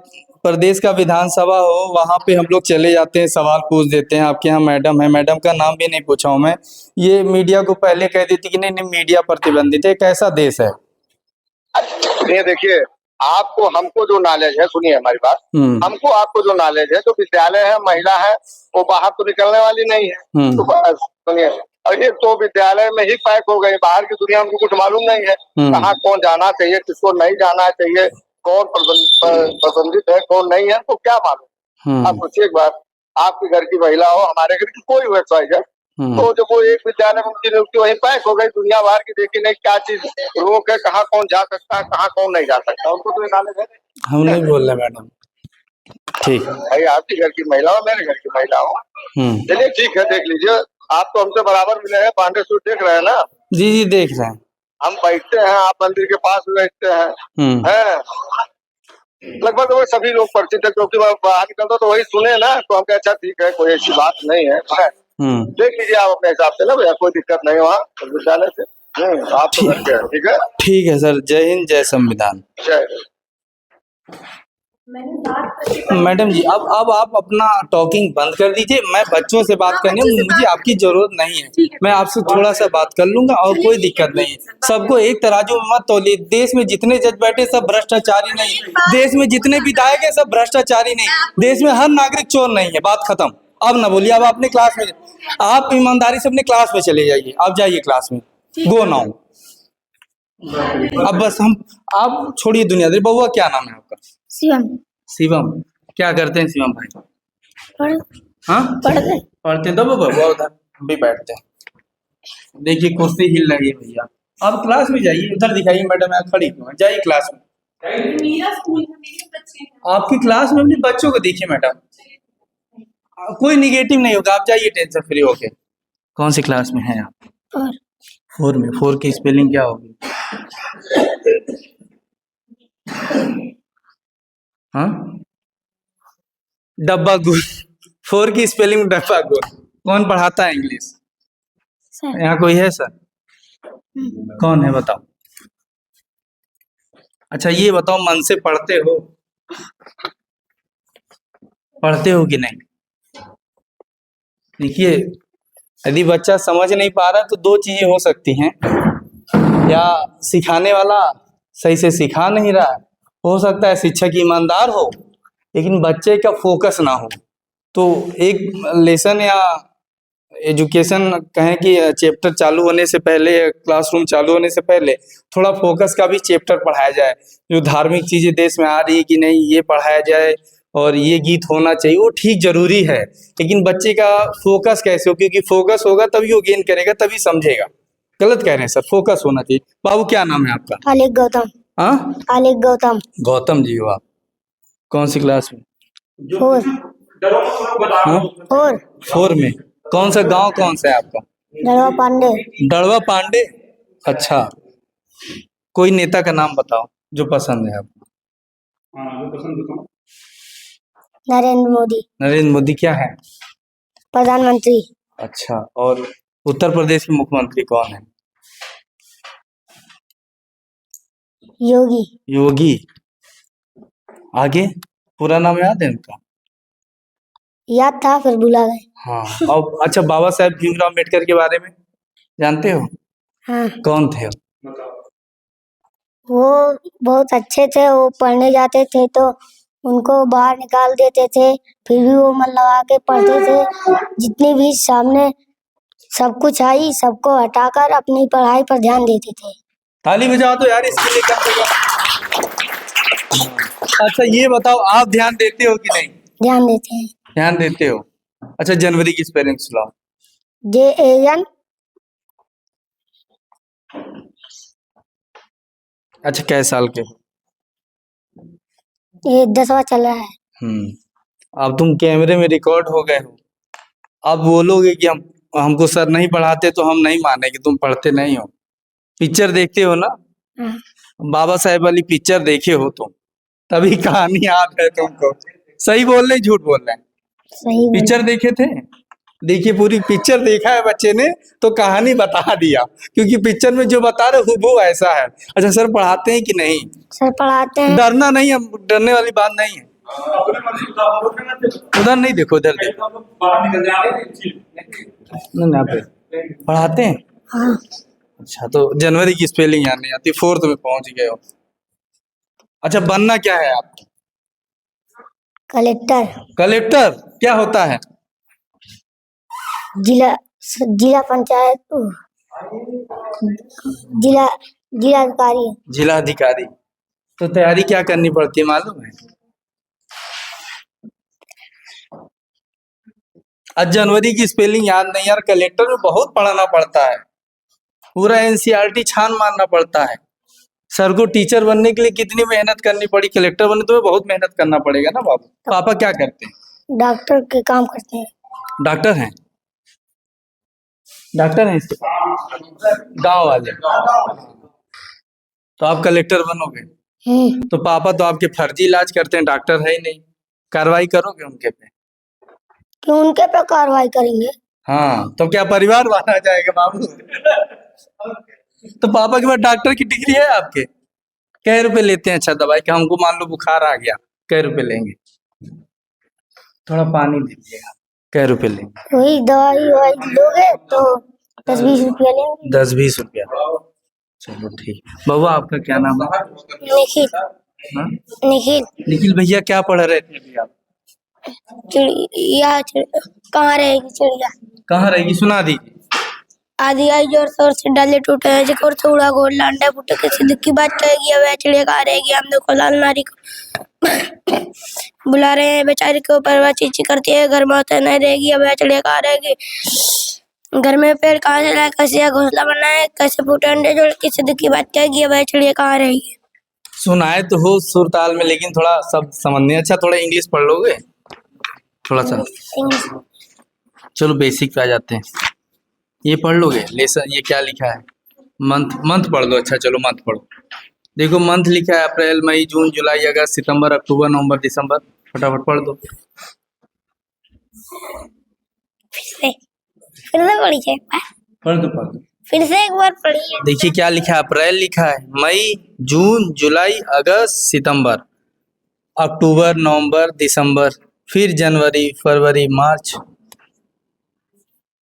प्रदेश का विधानसभा हो, वहां पे हम लोग चले जाते हैं, सवाल पूछ देते हैं। आपके यहाँ मैडम है, मैडम का नाम भी नहीं पूछा हूं मैं, ये मीडिया को पहले कह देती कि नहीं मीडिया प्रतिबंधित है। कैसा देश है? ये देखिए, आपको हमको जो नॉलेज है, सुनिए हमारी बात, हमको आपको जो नॉलेज है, जो विद्यालय है, महिला है, वो बाहर तो निकलने वाली नहीं है। तो बस सुनिए, और ये तो विद्यालय में ही पैक हो गई, बाहर की दुनिया उनको कुछ मालूम नहीं है, कहाँ कौन जाना चाहिए, किसको नहीं जाना चाहिए, कौन प्रबंधित है, कौन नहीं है, तो क्या मालूम। आप सोचिए एक बार, आपके घर की महिला हो, हमारे घर की कोई वेबसाइट है, तो जब वो एक विद्यालय में उनकी नियुक्ति वहीं पैक हो गई, दुनिया भर की देखी नहीं क्या चीज रोक है, कहाँ कौन जा सकता है, कहाँ कौन नहीं जा सकता, उनको तो ये नॉलेज है। हम नहीं बोल रहे मैडम, ठीक है भाई आपके घर की महिला हो, मेरे घर की महिला हो, चलिए ठीक है, देख लीजिए, आप तो हमसे बराबर मिले हैं, पांडे सूट देख रहे हैं ना। जी जी देख रहे हैं। हम बैठते हैं, आप मंदिर के पास भी बैठते हैं, लगभग वो सभी लोग परिचित है, क्योंकि मैं बाहर निकलता तो वही सुने ना, तो हम कहे अच्छा ठीक है, कोई ऐसी बात नहीं है, देख लीजिए आप अपने हिसाब से ना भैया, कोई दिक्कत नहीं वहाँ विद्यालय से। आप तो घर के हैं, ठीक है। ठीक है सर, जय हिंद, जय संविधान। जय। मैडम जी, अब आप अपना टॉकिंग बंद कर दीजिए, मैं बच्चों से बात करनी है, मुझे आपकी जरूरत नहीं है, मैं आपसे थोड़ा सा बात कर लूंगा और कोई दिक्कत नहीं है। सबको एक तराजू में मत तौलिए, देश में जितने जज बैठे सब भ्रष्टाचारी नहीं, देश में जितने विधायक है सब भ्रष्टाचारी नहीं, देश में हर नागरिक चोर नहीं है, बात खत्म। अब ना बोलिए, अब अपने क्लास में, आप ईमानदारी से अपने क्लास में चले जाइए, आप जाइए क्लास में, गो नाउ। अब बस आप छोड़िए दुनियादारी। बउआ क्या नाम है आपका? शिवम। शिवम, क्या करते हैं शिवम भाई? हाँ पढ़ते दो बउआ, उधर हम भी बैठते हैं। देखिए कुर्सी हिल रही है भैया, आप क्लास में जाइए, उधर दिखाइए मैडम आप खड़ी क्यों हैं, जाइए क्लास में। मेरा स्कूल है, मेरे बच्चे हैं। आपकी क्लास में अपने बच्चों को देखिए मैडम, कोई निगेटिव नहीं होगा, आप जाइए टेंशन फ्री होके। कौन सी क्लास में हैं आप? 4 में। 4 की स्पेलिंग क्या होगी? हाँ, डब्बा गुल। 4 की स्पेलिंग डब्बा गुल। कौन पढ़ाता है इंग्लिश? यहाँ कोई है सर? कौन है बताओ? अच्छा ये बताओ, मन से पढ़ते हो? पढ़ते हो कि नहीं? देखिए, यदि बच्चा समझ नहीं पा रहा तो 2 चीजें हो सकती हैं, या सिखाने वाला सही से सिखा नहीं रहा, हो सकता है शिक्षक ईमानदार हो लेकिन बच्चे का फोकस ना हो। तो एक लेसन या एजुकेशन कहें कि चैप्टर चालू होने से पहले, क्लासरूम चालू होने से पहले थोड़ा फोकस का भी चैप्टर पढ़ाया जाए, जो धार्मिक चीजें देश में आ रही है कि नहीं ये पढ़ाया जाए, और ये गीत होना चाहिए, वो ठीक जरूरी है, लेकिन बच्चे का फोकस कैसे हो, क्योंकि फोकस होगा तभी वो गेन करेगा, तभी समझेगा। गलत कह रहे हैं सर, फोकस होना चाहिए। बाबू क्या नाम है आपका? आलिक गौतम। हाँ, आलिक गौतम। गौतम जी हो आप? कौन सी क्लास में? 4। हाँ? 4 में। कौन सा गांव कौन सा है आपका? डड़वा पांडे। डड़वा पांडे, अच्छा। कोई नेता का नाम बताओ जो पसंद है आपको? नरेंद्र मोदी। नरेंद्र मोदी क्या है? प्रधानमंत्री। अच्छा, और उत्तर प्रदेश के मुख्यमंत्री कौन है? योगी। योगी। आगे पूरा नाम याद है उनका? याद था फिर भुला गए। हाँ, और अच्छा बाबा साहेब भीमराव अम्बेडकर के बारे में जानते हो? हाँ। कौन थे वो बहुत अच्छे थे, वो पढ़ने जाते थे तो उनको बाहर निकाल देते थे, फिर भी वो मन लगा के पढ़ते थे, जितनी भी सामने सब कुछ आई सबको हटाकर अपनी पढ़ाई पर ध्यान देते थे। ताली बजाओ तो यार इसके लिए कम से कम। अच्छा ये बताओ, आप ध्यान देते हो कि नहीं? ध्यान देते हैं। ध्यान देते हो। अच्छा जनवरी की स्पेलिंग सुनाओ। JAN। अच्छा कै साल के हो? ये 10वां चल रहा है। अब तुम कैमरे में रिकॉर्ड हो गए हो, अब बोलोगे कि हमको सर नहीं पढ़ाते तो हम नहीं माने कि तुम पढ़ते नहीं हो। पिक्चर देखते हो ना? बाबा साहेब वाली पिक्चर देखे हो तुम, तभी कहानी याद है तुमको। सही बोल रहे झूठ बोल रहे हैं? सही। पिक्चर देखे थे? देखिए पूरी पिक्चर देखा है बच्चे ने तो कहानी बता दिया, क्योंकि पिक्चर में जो बता रहे हुबहू ऐसा है। अच्छा सर पढ़ाते हैं कि नहीं? सर पढ़ाते हैं। डरना नहीं है, डरने वाली बात नहीं है। उधर नहीं देखो, उधर देखो। पढ़ाते हैं? हाँ। अच्छा तो जनवरी की स्पेलिंग याद नहीं आती, 4th में पहुंच गए हो। अच्छा, बनना क्या है आप? कलेक्टर, कलेक्टर क्या होता है? जिला जिला पंचायत, जिला जिलाधिकारी। जिलाधिकारी। तो तैयारी क्या करनी पड़ती है मालूम है? आज जनवरी की स्पेलिंग याद नहीं यार, कलेक्टर में बहुत पढ़ना पड़ता है, पूरा एनसीईआरटी छान मारना पड़ता है। सर को टीचर बनने के लिए कितनी मेहनत करनी पड़ी, कलेक्टर बनने तो बहुत मेहनत करना पड़ेगा ना बाबू। पापा क्या करते हैं? डॉक्टर के काम करते हैं। डॉक्टर हैं? डॉक्टर हैं इसके गांव वाले? तो आप कलेक्टर बनोगे? तो पापा तो आपके फर्जी इलाज करते हैं, डॉक्टर है ही नहीं, कार्रवाई करोगे उनके पे? क्यों उनके पे कार्रवाई करेंगे? हाँ, तो क्या परिवार बांटा जाएगा बाबू? तो पापा के पास डॉक्टर की डिग्री है आपके? कै रुपए लेते हैं अच्छा दवाई का? हमको मान लो बुखार आ गया, कै रुपए लेंगे? थोड़ा पानी दीजिएगा, कै रुपए लेंगे? वही दवाई लोगे तो 10-20 रुपया लेंगे। 10-20 रुपया? चलो ठीक। बाबा आपका क्या नाम है? निखिल। हाँ? निखिल। निखिल भैया क्या पढ़ रहे थे अभी आप? चिड़िया कहाँ रहेगी चिड़िया? कहाँ रहेगी सुना दीजिए। आधी आई जोर शोर से डाले टूटे हैं, जिकोर से उड़ा गोल लांडा फूटे, किसी दुख की बात कहेगी अब चिड़िया कहाँ रहेगी? हम देखो लाल नारी को बुला रहे हैं, बेचारी के ऊपर वह चींची करती है, घर में होता नहीं रहेगी अब चिड़िया कहाँ रहेगी? घर में पेड़ कहाँ से लाए, कैसे घोंसला बनाए, कैसे फूटे अंडे जोड़, किसी दुख की बात कहेगी अब चिड़िया कहाँ रहेगी? सुनाए तो हो सुर ताल में, लेकिन थोड़ा सब समझने। अच्छा थोड़ा इंग्लिश पढ़ लोगे थोड़ा सा? चलो बेसिक पे आ जाते हैं, ये पढ़ लोगे लेसन? ये क्या लिखा है? मंथ पढ़ लो। अच्छा चलो मंथ पढ़ो। देखो मंथ लिखा है अप्रैल मई जून जुलाई अगस्त सितंबर अक्टूबर नवंबर दिसंबर, फटाफट पढ़ दो। फिर से पढ़िए, पढ़ दो। फिर से एक बार पढ़िए। देखिए क्या लिखा है, अप्रैल लिखा है, मई जून जुलाई अगस्त सितंबर अक्टूबर नवंबर दिसंबर, फिर जनवरी फरवरी मार्च,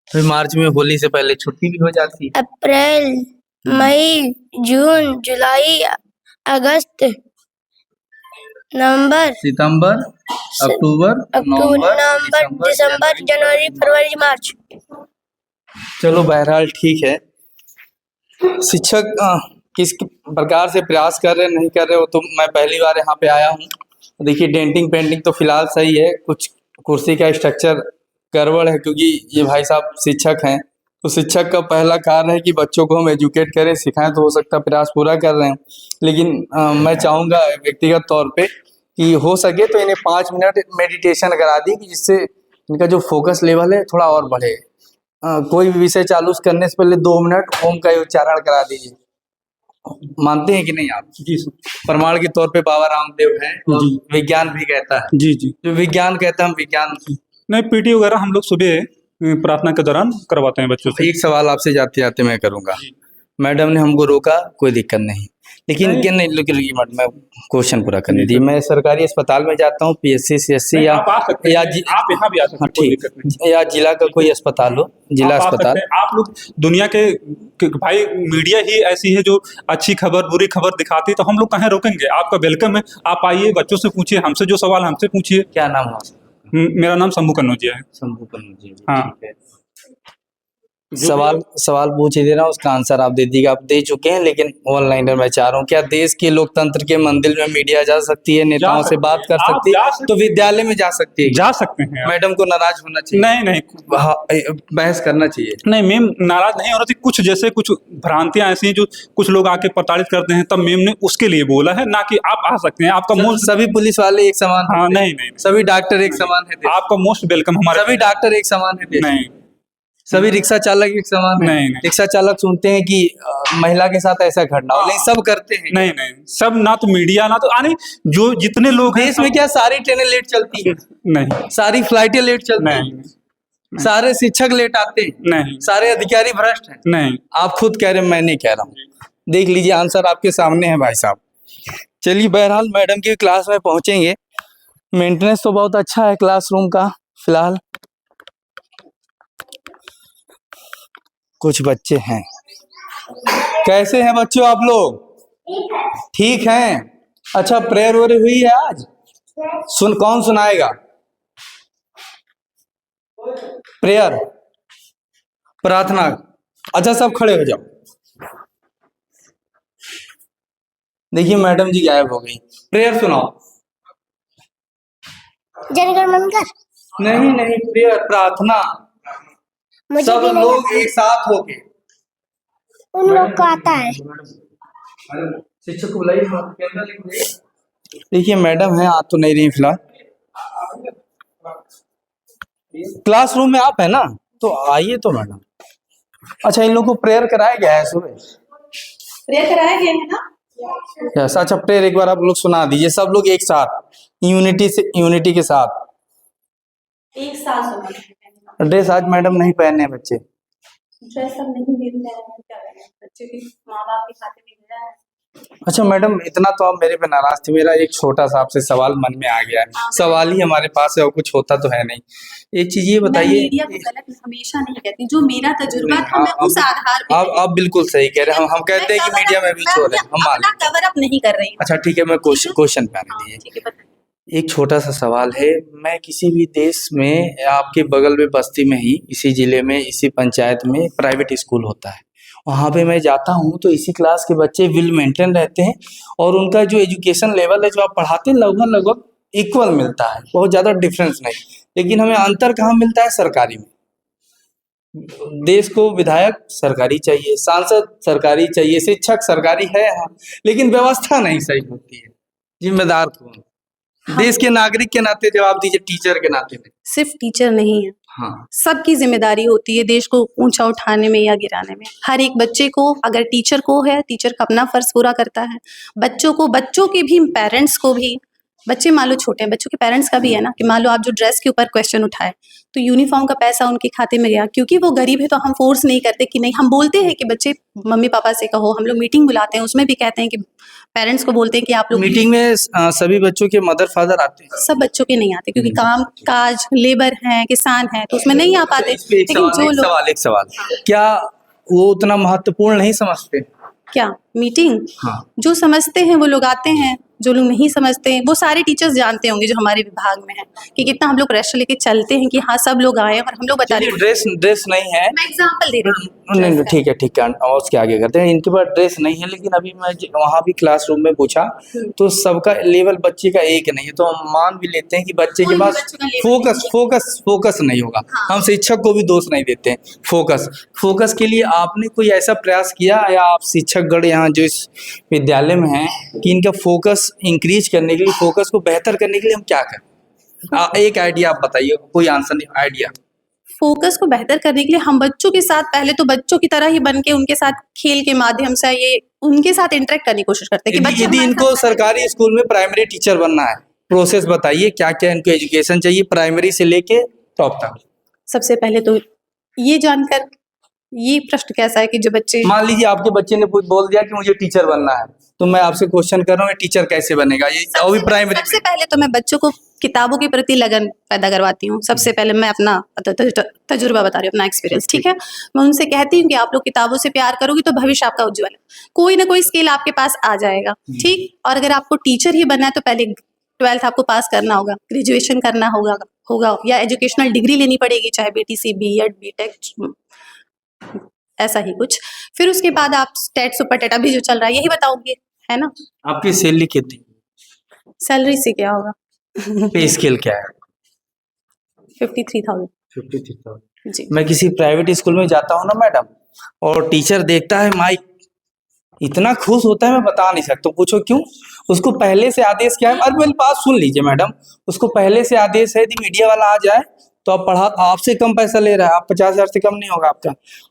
फिर मार्च में होली से पहले छुट्टी भी हो जाती है। अप्रैल मई जून जुलाई अगस्त नवंबर सितंबर अक्टूबर नवंबर दिसंबर जनवरी फरवरी मार्च। चलो बहरहाल ठीक है। शिक्षक किस प्रकार से प्रयास कर रहे नहीं कर रहे हो, तो मैं पहली बार यहाँ पे आया हूँ। देखिए डेंटिंग पेंटिंग तो फिलहाल सही है, कुछ कुर्सी का स्ट्रक्चर गड़बड़ है, क्योंकि ये भाई साहब शिक्षक हैं, तो शिक्षक का पहला कार्य है कि बच्चों को हम एजुकेट करें सिखाएं, तो हो सकता है प्रयास पूरा कर रहे हैं। लेकिन मैं चाहूँगा व्यक्तिगत तौर पे कि हो सके तो इन्हें 5 मिनट मेडिटेशन करा दी, कि जिससे इनका जो फोकस लेवल है थोड़ा और बढ़े। कोई भी विषय चालू करने से पहले 2 मिनट ओम का उच्चारण करा दीजिए। मानते हैं कि नहीं आप? जी सर। प्रमाण के तौर पे बाबा रामदेव हैं, और विज्ञान भी कहता है। जी जी। जो विज्ञान कहता है हम विज्ञान नहीं, पीटी वगैरह हम लोग सुबह प्रार्थना के दौरान करवाते हैं बच्चों से। एक सवाल आपसे जाते जाते मैं करूंगा। मैडम ने हमको रोका, कोई दिक्कत नहीं, लेकिन क्या नहीं, लेकिन मैं क्वेश्चन पूरा करने दी। मैं सरकारी अस्पताल में जाता हूँ, पीएससी सीएससी या आप यहाँ भी आ सकते हैं, कोई दिक्कत नहीं। या जिला का कोई अस्पताल हो, जिला अस्पताल। आप लोग दुनिया के भाई, मीडिया ही ऐसी है जो अच्छी खबर बुरी खबर दिखाती है, तो हम लोग कहीं रोकेंगे? आपका वेलकम है, आप आइए, बच्चों से पूछिए, हमसे जो सवाल हमसे पूछिए। क्या नाम है? मेरा नाम शंभू कन्नौजिया है। शंभू कन्नौजिया। हाँ। ठीक है। सवाल पूछ ही दे रहा हूँ, उसका आंसर आप दे दीजिएगा। आप दे चुके हैं, लेकिन ऑनलाइन मैं चाह रहा हूँ, क्या देश के लोकतंत्र के मंदिर में मीडिया जा सकती है, नेताओं से बात कर सकती है, तो विद्यालय में जा सकती है? जा सकते हैं। मैडम को नाराज होना चाहिए? नहीं, बहस करना चाहिए। नहीं, मैम नाराज नहीं हो रही थी। कुछ जैसे कुछ भ्रांतियां ऐसी हैं जो कुछ लोग आके प्रताड़ित करते हैं, तब मैम ने उसके लिए बोला है, ना कि आप आ सकते हैं। आपका मोस्ट सभी पुलिस वाले एक समान? हाँ, नहीं, सभी डॉक्टर एक समान है? आपका मोस्ट वेलकम। हमारे सभी डॉक्टर एक समान है? नहीं। सभी रिक्शा चालक एक समान है? नहीं। रिक्शा चालक सुनते हैं कि महिला के साथ ऐसा घटना हो, नहीं सब करते हैं? नहीं, सब ना तो मीडिया, ना तो आने जो जितने लोग हैं। देश में क्या सारी ट्रेनें लेट चलती हैं? नहीं। सारी फ्लाइटें लेट चलती हैं? नहीं। सारे शिक्षक लेट आते हैं? नहीं। सारे अधिकारी भ्रष्ट हैं? नहीं। आप खुद कह रहे हैं, मैं नहीं कह रहा हूँ। देख लीजिए आंसर आपके सामने है भाई साहब। चलिए बहरहाल मैडम की क्लास में पहुंचेंगे। मेंटेनेंस तो बहुत अच्छा है क्लासरूम का। फिलहाल कुछ बच्चे हैं। कैसे हैं बच्चों आप लोग? ठीक हैं? अच्छा, प्रेयर वगैरह हुई है आज? कौन सुनाएगा प्रेयर, प्रार्थना? अच्छा, सब खड़े हो जाओ। देखिए मैडम जी गायब हो गई। प्रेयर सुनाओ। जनगण मनकर नहीं नहीं, प्रेयर, प्रार्थना, मुझे सब भी नहीं लोग एक साथ होके। उन लोग को आता है। शिक्षक को बुलाइए। देखिए मैडम है, आ तो नहीं रही फिलहाल। क्लासरूम में आप है ना, तो आइए तो मैडम। अच्छा, इन लोगों को प्रेयर कराया गया है सुबह? प्रेयर कराया गया है ना? यस, अच्छा प्रेयर एक बार आप लोग सुना दीजिए, सब लोग एक साथ, यूनिटी के साथ। एक साथ सुना। ड्रेस आज मैडम नहीं पहने बच्चे। ड्रेस सब नहीं दे रहे हैं, क्या करें, बच्चे के माँ बाप के खाते में गया है। अच्छा मैडम, इतना तो आप मेरे पे नाराज थे। मेरा एक छोटा सा आपसे सवाल मन में आ गया है। सवाल ही हमारे पास है और कुछ होता तो है नहीं। एक चीज ये मैं बताइए। मीडिया को गलत हमेशा नहीं कहती, जो मेरा तजुर्बा था मैं उस आधार पे आप बिल्कुल सही कह रहे हैं। हम कहते हैं कि मीडिया में भी चोर है, हम मान लेते हैं। कवर अप नहीं कर रही हूँ। अच्छा ठीक है, मैं क्वेश्चन पे आने दीजिए। ठीक है, बताइए। एक छोटा सा सवाल है। मैं किसी भी देश में, आपके बगल में बस्ती में ही, इसी जिले में, इसी पंचायत में प्राइवेट स्कूल होता है, वहाँ पे मैं जाता हूँ तो इसी क्लास के बच्चे वेल मेंटेन रहते हैं और उनका जो एजुकेशन लेवल है, जो आप पढ़ाते हैं, लगभग इक्वल मिलता है, बहुत ज़्यादा डिफरेंस नहीं। लेकिन हमें अंतर कहाँ मिलता है? सरकारी में। देश को विधायक सरकारी चाहिए, सांसद सरकारी चाहिए, शिक्षक सरकारी है हाँ, लेकिन व्यवस्था नहीं सही होती है। जिम्मेदार कौन? देश के नागरिक के नाते जवाब दीजिए, टीचर के नाते नहीं। सिर्फ टीचर नहीं है, हाँ, सबकी जिम्मेदारी होती है देश को ऊंचा उठाने में या गिराने में। हर एक बच्चे को, अगर टीचर को है, टीचर का अपना फर्ज पूरा करता है। बच्चों को, बच्चों के भी पेरेंट्स को भी, बच्चे मान लो छोटे हैं, बच्चों के पेरेंट्स का भी है ना, कि मान लो आप जो ड्रेस के ऊपर क्वेश्चन उठाए तो यूनिफॉर्म का पैसा उनके खाते में गया, क्योंकि वो गरीब है तो हम फोर्स नहीं करते कि नहीं, हम बोलते हैं कि बच्चे मम्मी पापा से कहो। हम लोग मीटिंग बुलाते हैं, उसमें भी कहते हैं कि पेरेंट्स को बोलते हैं कि आप लोग मीटिंग में सभी बच्चों के मदर फादर आते हैं? सब बच्चों के नहीं आते, क्योंकि काम काज, लेबर हैं, किसान हैं, तो उसमें नहीं आ पाते। लेकिन जो लोग, एक सवाल, क्या वो उतना महत्वपूर्ण नहीं समझते? क्या मीटिंग, हाँ, जो समझते हैं वो लोग आते हैं, जो लोग नहीं समझते हैं वो सारे टीचर्स जानते होंगे जो हमारे विभाग में है कि कितना हम लोग प्रेशर लेके चलते हैं कि हाँ सब लोग आए और हम लोग बता रहे हैं। ड्रेस नहीं है, मैं एग्जांपल दे रही हूँ। नहीं ठीक है, और उसके आगे करते हैं। इनके पास ड्रेस नहीं है, लेकिन अभी मैं वहाँ भी क्लासरूम में पूछा तो सबका लेवल बच्चे का एक नहीं है, तो हम मान भी लेते हैं कि बच्चे के पास फोकस नहीं होगा। हम शिक्षक को भी दोष नहीं देते हैं। फोकस के लिए आपने कोई ऐसा प्रयास किया या आप शिक्षकगण यहाँ जो इस विद्यालय में हैं कि इनका फोकस इंक्रीज करने के लिए, फोकस को बेहतर करने के लिए हम क्या करें? एक आइडिया आप बताइए, कोई आंसर नहीं, आइडिया। फोकस को बेहतर करने के लिए हम बच्चों के साथ पहले तो बच्चों की तरह ही बन के उनके साथ खेल के माध्यम से ये उनके साथ इंटरेक्ट करने की कोशिश करते हैं कि बच्चे यदि इनको सरकारी स्कूल में प्राइमरी टीचर बनना है, प्रोसेस बताइए, क्या क्या इनको एजुकेशन चाहिए प्राइमरी से लेके टॉप तक? सबसे पहले तो ये जानकर, ये प्रश्न कैसा है कि जो बच्चे, मान लीजिए आपके बच्चे ने बोल दिया कि मुझे टीचर बनना है, तो मैं आपसे क्वेश्चन कर रहा हूँ, टीचर कैसे बनेगा? ये अभी प्राइमरी। सबसे पहले तो मैं बच्चों को किताबों के प्रति लगन पैदा करवाती हूँ। सबसे पहले मैं अपना तजुर्बा बता रही हूँ, अपना एक्सपीरियंस, ठीक है। मैं उनसे कहती हूँ कि आप लोग किताबों से प्यार करोगे तो भविष्य आपका उज्जवल है, कोई ना कोई स्किल आपके पास आ जाएगा, ठीक। और अगर आपको टीचर ही बनना है तो पहले 12th आपको पास करना होगा, ग्रेजुएशन करना होगा या एजुकेशनल डिग्री लेनी पड़ेगी, चाहे BTC, B.Ed, B.Tech, ऐसा ही कुछ। फिर उसके बाद आप टेट, सुपर टेट, अभी जो चल रहा है यही बताओगे, है ना। आपकी सैलरी कितनी? सैलरी से क्या होगा? पे स्केल क्या है? 53,000। 53,000 जी। मैं किसी प्राइवेट स्कूल में जाता हूँ ना मैडम, और टीचर देखता है माइक, इतना खुश होता है मैं बता नहीं सकता। पूछो क्यों? उसको पहले से आदेश क्या है? अरे मेरी बात सुन लीजिए मैडम, उसको पहले से आदेश है यदि मीडिया वाला आ जाए तो आप पढ़ा, आपसे कम पैसा ले रहा है, आप 50,000 से कम नहीं होगा आपका,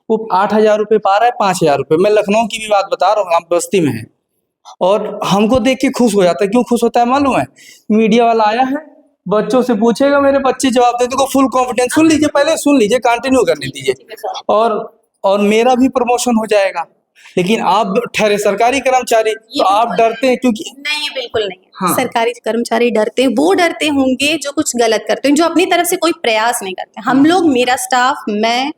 वो 8,000 रुपये पा रहा है, 5,000 रुपये। मैं लखनऊ की भी बात बता रहा हूँ, आप बस्ती में है, और हमको देख के खुश हो जाता है। क्यों खुश होता है मालूम है? मीडिया वाला आया है, बच्चों से पूछेगा, मेरे बच्चे जवाब दे देंगे, फुल कॉन्फिडेंस। सुन लीजिए, पहले सुन लीजिए, कंटिन्यू करने दीजिए, और मेरा भी प्रमोशन हो जाएगा। लेकिन आप ठहरे सरकारी कर्मचारी, तो आप डरते हैं क्योंकि नहीं, बिल्कुल नहीं। हाँ। सरकारी कर्मचारी डरते हैं, वो डरते होंगे जो कुछ गलत करते हैं, जो अपनी तरफ से कोई प्रयास नहीं करते। हम लोग, मेरा स्टाफ, मैं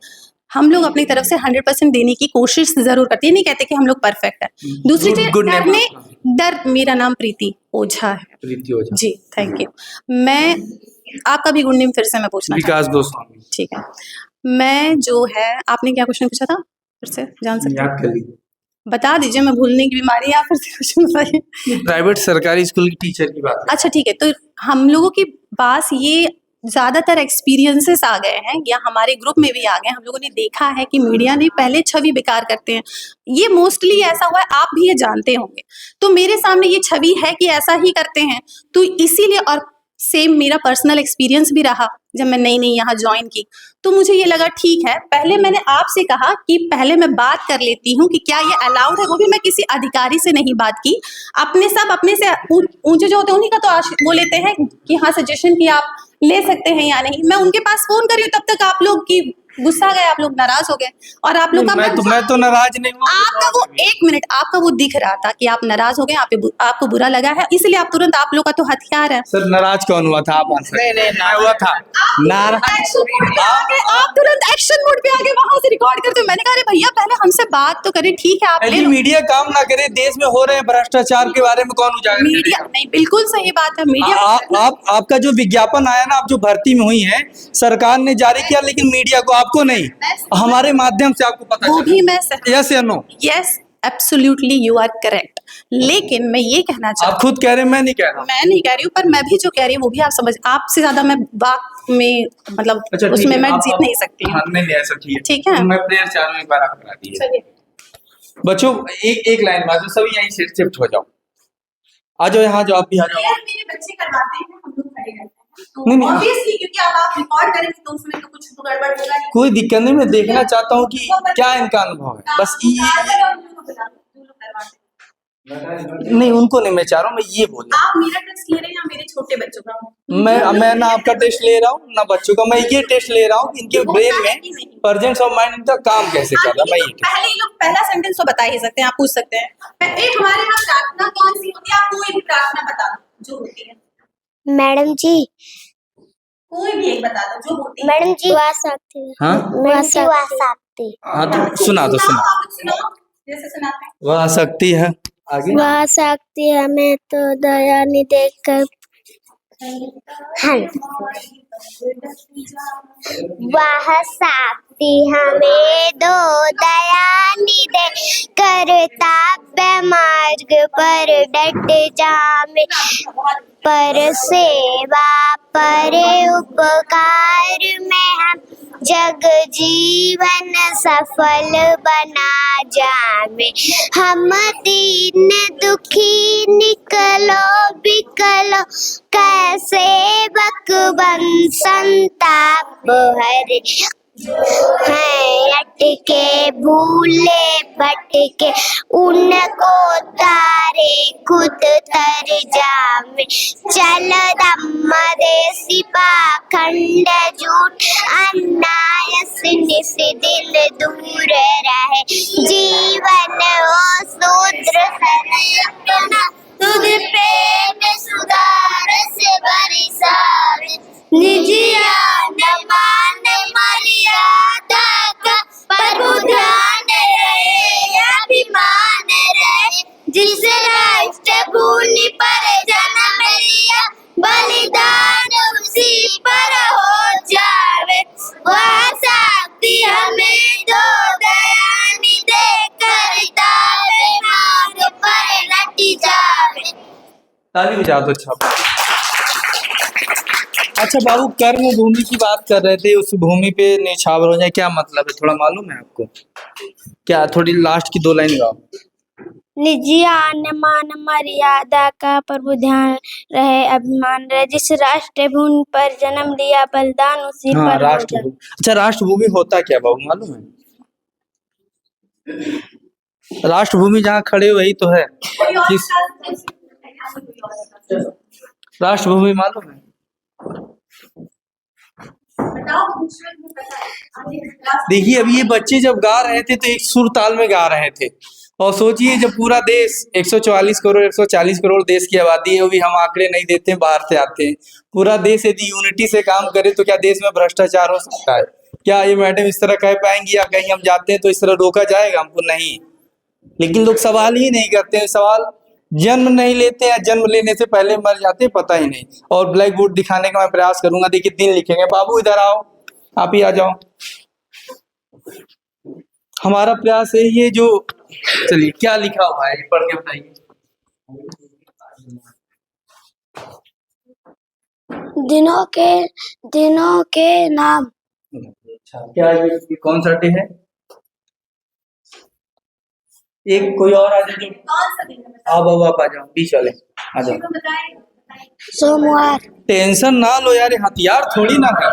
हम लोग अपनी तरफ से 100% देने की कोशिश जरूर करते हैं, नहीं कहते कि हम लोग परफेक्ट है। दूसरी चीज good name डर, मेरा नाम प्रीति ओझा है। प्रीति ओझा। जी, थैंक यू। मैं आपका भी गुड नेम फिर से मैं पूछना विकास गोस्वामी। ठीक है। मैं जो है, आपने क्या क्वेश्चन पूछा था फिर से जान सकते याद कर लीजिए। बता दीजिए, मैं भूलने की बीमारी है, या फिर से क्वेश्चन बताइए। प्राइवेट सरकारी स्कूल की टीचर की बात है। अच्छा ठीक है, तो हम लोगों के पास ये ज्यादातर एक्सपीरियंसेस आ गए हैं, या हमारे ग्रुप में भी आ गए। हम लोगों ने देखा है कि मीडिया ने पहले छवि बेकार करते हैं, ये मोस्टली ऐसा हुआ है, आप भी ये जानते होंगे। तो मेरे सामने ये छवि है कि ऐसा ही करते हैं, तो इसीलिए, और सेम मेरा पर्सनल एक्सपीरियंस भी रहा जब मैं नई नई यहाँ ज्वाइन की, तो मुझे ये लगा ठीक है, पहले मैंने आपसे कहा कि पहले मैं बात कर लेती हूँ कि क्या ये अलाउड है, वो भी मैं किसी अधिकारी से नहीं बात की, अपने से ऊंचे जो होते हैं उन्हीं का तो वो लेते हैं कि हाँ सजेशन की आप ले सकते हैं या नहीं। मैं उनके पास फोन करी, तब तक आप लोग की गुस्सा गए, आप लोग नाराज हो गए, और आप लोग का मैं तो नाराज नहीं हूँ। आपका वो 1 मिनट आपका वो दिख रहा था कि आप नाराज हो गए, आपको बुरा लगा है, इसलिए आप तुरंत, आप लोग का तो हथियार है। सर नाराज कौन हुआ था? आप नहीं ना हुआ था नाराज। आप तुरंत एक्शन मोड पे आगे वहां से रिकॉर्ड करते हो। मैंने कहा अरे भैया पहले हमसे बात तो करें, ठीक है आप ले लो। मीडिया काम ना करे, देश में हो रहे हैं भ्रष्टाचार के बारे में कौन उजागर करेगा? मीडिया नहीं, बिल्कुल सही बात है। मीडिया आपका जो विज्ञापन आया ना, आप जो भर्ती में हुई हैं, सरकार ने जारी किया, लेकिन मीडिया को, आपको नहीं, हमारे माध्यम से आपको पता वो भी मैं यस या no? Yes, absolutely you are correct. लेकिन मैं ये कहना चाहती हूँ, आप खुद कह रहे हैं, मैं नहीं कह रहा। मैं नहीं कह रही हूँ, पर मैं भी जो कह रही हूँ वो भी आप समझ, आपसे ज्यादा मैं बात में मतलब अच्छा, उसमें मैं जीत नहीं सकती हूँ। नहीं ऐसा ठीक है, मैं प्लेयर चाह रहा हूँ, एक बार आप करा दीजिए। बच्चों एक लाइन में आ जाओ, सभी यहीं से शिफ्ट हो जाओ, आ जाओ, यहाँ जाओ, आप भी आ जाओ। मेरे बच्चे करवाते हैं, हम लोग खड़े रहते हैं, तो नहीं, ऑब्वियसली क्योंकि अब आप रिकॉर्ड करेंगे तो उसमें तो कुछ तो गड़बड़ होगा ही। कोई दिक्कत नहीं, मैं देखना चाहता हूँ कि क्या इनका अनुभव है, बस नहीं, उनको नहीं मैं चाह रहा हूँ, मैं ये बोल आप मेरा टेस्ट ले रहे हैं या मेरे छोटे बच्चों का? मैं ना आपका टेस्ट ले रहा हूँ ना बच्चों का, मैं ये टेस्ट ले रहा हूँ कि इनके ब्रेन में प्रेजेंस ऑफ माइंड इनका काम कैसे कर रहा है। मैं ये पहले लोग पहला सेंटेंस तो बता ही सकते हैं, आप पूछ सकते हैं। एक हमारे यहाँ प्रार्थना कौन सी होती है, आप कोई भी प्रार्थना बता दो जो होती है। मैडम जी, कोई भी एक बता दो जो होती है। मैडम जी वासाती। हाँ वासाती। हाँ, तो सुना दो, सुना जैसे सुनाते हैं। वह शक्ति है, आगे वासाती हमें तो दया नहीं देखकर, वह शक्ति हमें दो दया निधे, कर्तव्य मार्ग पर डट जामे, पर सेवा पर उपकार में हम जग जीवन सफल बना जामे, हम दीन दुखी निकलो बिकलो, कैसे बक बन संताप हरे, हैं अटके भूले भटके उनको तारे खुद तर जामे, चल धम्म देसी पाखंड झूठ अन्याय से दिल दूर रहे, जीवन हो शूद्र अपना, तुझ प्रेम सुधार से बरसावे, निज मान मर्यादा का प्रभु ध्यान रहे, अभिमान रहे, जिस राष्ट्र भूमि पर जन्म लिया, बलिदान उसी पर हो जावे, वह शक्ति हमें दो दया निधे, कर्तव्य मार्ग पर डट जावे। ताली बजा दो। अच्छा बाबू, कर्म भूमि की बात कर रहे थे, उस भूमि पे न्यौछावर हो जाए, क्या मतलब है, थोड़ा मालूम है आपको क्या? थोड़ी लास्ट की 2 लाइन गाओ। निजी मान मर्यादा का प्रभु ध्यान रहे, अभिमान रहे, जिस राष्ट्र भूमि पर जन्म लिया, बलिदान उसी पर हो राष्ट्रभूमि। अच्छा, राष्ट्रभूमि होता क्या बाबू, मालूम है? राष्ट्रभूमि जहाँ खड़े वही तो है। किस राष्ट्रभूमि मालूम है? देखिए, अभी ये बच्चे जब गा रहे थे तो एक सुर ताल में गा रहे थे, और सोचिए जब पूरा देश 140 करोड़ देश की आबादी है, वो भी हम आंकड़े नहीं देते हैं, बाहर से आते हैं, पूरा देश यदि यूनिटी से काम करे तो क्या देश में भ्रष्टाचार हो सकता है? क्या ये मैडम इस तरह कह पाएंगी, या कहीं हम जाते हैं तो इस तरह रोका जाएगा हमको? नहीं। लेकिन लोग सवाल ही नहीं करते हैं, सवाल जन्म नहीं लेते हैं, जन्म लेने से पहले मर जाते हैं, पता ही नहीं। और ब्लैक बोर्ड दिखाने का मैं प्रयास करूंगा, देखिए 3 लिखेंगे। बाबू इधर आओ, आप ही आ जाओ। हमारा प्रयास है ये जो, चलिए क्या लिखा हुआ है ये पढ़ के बताइए। दिनों के नाम। क्या ये कौन सा डे है? एक कोई और आ जाए जो, आप आ जाओ, बीच वाले आ जाओ। सोमवार। टेंशन ना लो यार, ये हथियार थोड़ी ना है,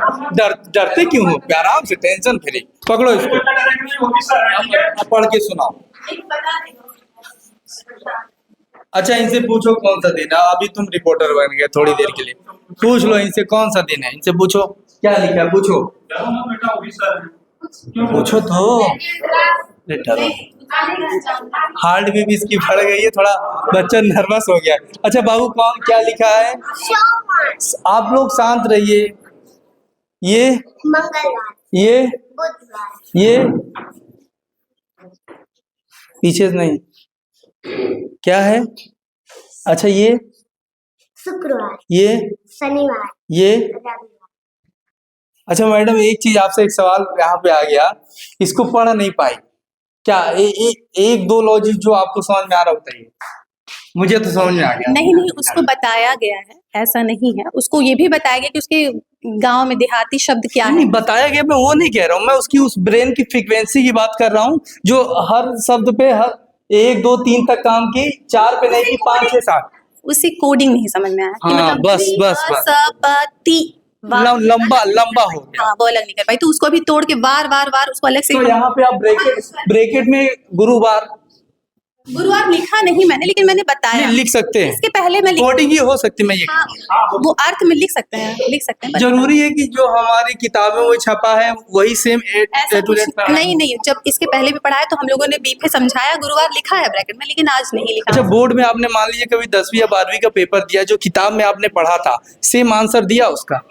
डरते क्यों हो? आराम से टेंशन फ्री पकड़ो इसको, आप पढ़ के सुनाओ। अच्छा इनसे पूछो कौन सा दिन है, अभी तुम रिपोर्टर बन गए थोड़ी देर के लिए, पूछ लो इनसे कौन सा दिन है, इनसे पूछो क्या लिखा है, पूछो पूछो तो। हार्ट भी इसकी बढ़ गई है, थोड़ा बच्चा नर्वस हो गया। अच्छा बाबू कौन क्या लिखा है? आप लोग शांत रहिए। ये मंगलवार। ये बुधवार। ये पीछे नहीं क्या है? अच्छा ये शुक्रवार। ये शनिवार। ये रविवार। अच्छा मैडम एक चीज आपसे, एक सवाल यहाँ पे आ गया, इसको पढ़ नहीं पाई क्या? एक दो लॉजिक जो आपको समझ में आ रहा बताइए, मुझे तो समझ में आ गया। नहीं नहीं, उसको बताया गया है, ऐसा नहीं है। उसको ये भी बताया गया कि उसके गांव में देहाती शब्द क्या है। नहीं बताया गया, मैं वो नहीं कह रहा हूँ, मैं उसकी उस ब्रेन की फ्रीक्वेंसी की बात कर रहा हूँ जो हर शब्द पे हर 1 2 3 तक काम की, 4 पे नहीं की, 5 6 7। उसी कोडिंग नहीं समझ में आया कि हाँ, मतलब बस, बस, बस। सपति लंबा हो गया। हाँ वो अलग नहीं कर पाई, तो उसको भी तोड़ के बार उसको अलग से तो यहाँ पे आप ब्रैकेट में गुरुवार लिखा नहीं मैंने, लेकिन मैंने बताया लिख सकते हैं, इसके पहले मैं कोडिंग ही हो सकती है, मैं ये हाँ, वो अर्थ में लिख सकते हैं जरूरी है कि जो हमारी किताबों में छपा है वही सेम ऐसा कुछ नहीं। जब इसके पहले भी पढ़ा है तो हम लोगों ने बीच में समझाया, गुरुवार लिखा है ब्रैकेट में, लेकिन आज नहीं लिखा। अच्छा बोर्ड में आपने मान लीजिए कभी 10वीं या 12वीं का पेपर दिया, जो किताब में आपने पढ़ा था सेम आंसर दिया उसका?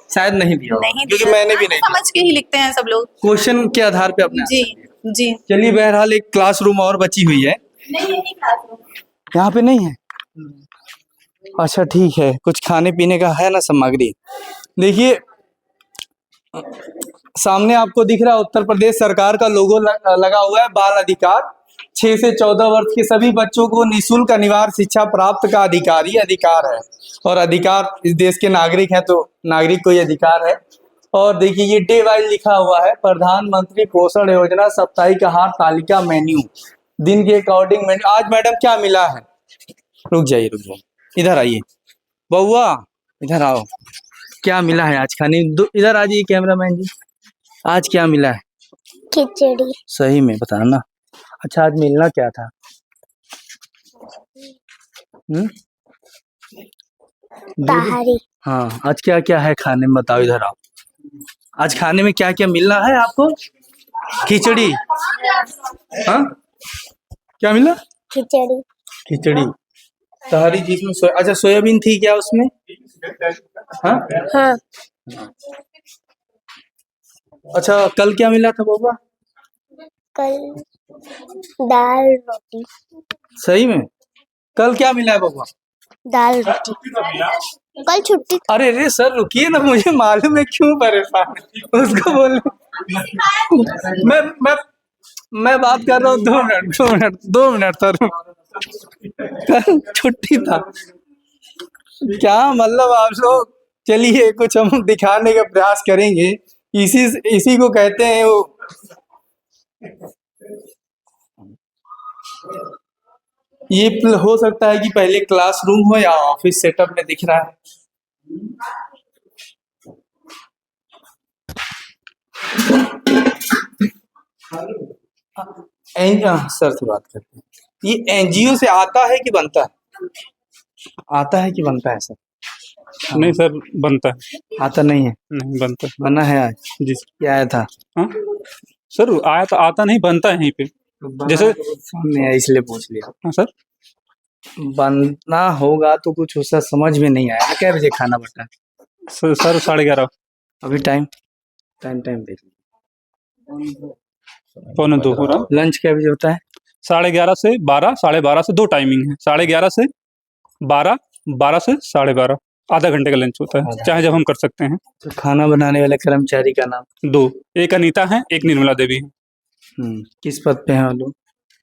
शायद नहीं दिया होगा, नहीं क्योंकि दिया। मैंने भी नहीं समझ के ही लिखते हैं सब लोग, क्वेश्चन के आधार पे अपने। जी जी। चलिए बहरहाल एक क्लासरूम और बची हुई है, यहाँ पे नहीं है। अच्छा ठीक है, कुछ खाने पीने का है ना सामग्री। देखिए सामने आपको दिख रहा है उत्तर प्रदेश सरकार का लोगो लगा हुआ है, बाल अधिकार। 6 से 14 वर्ष के सभी बच्चों को निःशुल्क अनिवार्य शिक्षा प्राप्त का अधिकार है, और अधिकार इस देश के नागरिक हैं तो नागरिक को ये अधिकार है। और देखिए ये डे वाइज लिखा हुआ है, प्रधानमंत्री पोषण योजना साप्ताहिक आहार तालिका मेन्यू, दिन के अकॉर्डिंग मेन्यू। आज मैडम क्या मिला है? रुक जाइए इधर आइए, बउआ इधर आओ, क्या मिला है आज खाने? इधर आ जाइए कैमरामैन जी, आज क्या मिला है? खिचड़ी। सही में बताना। अच्छा आज मिलना क्या था? ताहरी। हाँ आज क्या क्या है खाने में बताओ, इधर आओ। आज खाने में क्या क्या मिलना है आपको? खिचड़ी। हाँ क्या मिला? खिचड़ी ताहरी जिसमें अच्छा सोयाबीन थी क्या उसमें? हाँ हाँ। अच्छा कल क्या मिला था बाबा? कल दाल रोटी। सही में कल क्या मिला है बाबा? दाल रोटी। कल छुट्टी। अरे रे सर रुकिए ना, मुझे मालूम है क्यों परेशान है, उसको बोल। मैं बात कर रहा हूँ, 2 मिनट सर, कल छुट्टी था क्या मतलब आप लोग? चलिए कुछ हम दिखाने का प्रयास करेंगे, इसी को कहते हैं वो। ये हो सकता है कि पहले क्लासरूम हो या ऑफिस सेटअप में दिख रहा है। सर से बात करते हैं, ये एनजीओ से आता है कि बनता है? आता है कि बनता है सर? नहीं सर बनता है। आता नहीं है? नहीं बनता। बना है आज? जी क्या आया था? हाँ सर आया तो आता नहीं, बनता है यहीं पे। जैसे सामने है इसलिए पूछ लिया। हाँ सर बनना होगा तो कुछ उसका समझ में नहीं आया। क्या बजे खाना बनता है सर? 11:30। अभी टाइम देख पौने 2 हो रहा। लंच क्या बजे होता है? 11:30 से 12, 12:30 से 2 टाइमिंग है। 11:30 से 12, 12 से 12:30 आधा घंटे का लंच होता है, चाहे जब हम कर सकते हैं। तो खाना बनाने वाले कर्मचारी का नाम? 2, एक अनीता है, एक निर्मला देवी है। किस पद पे हैं वो लोग?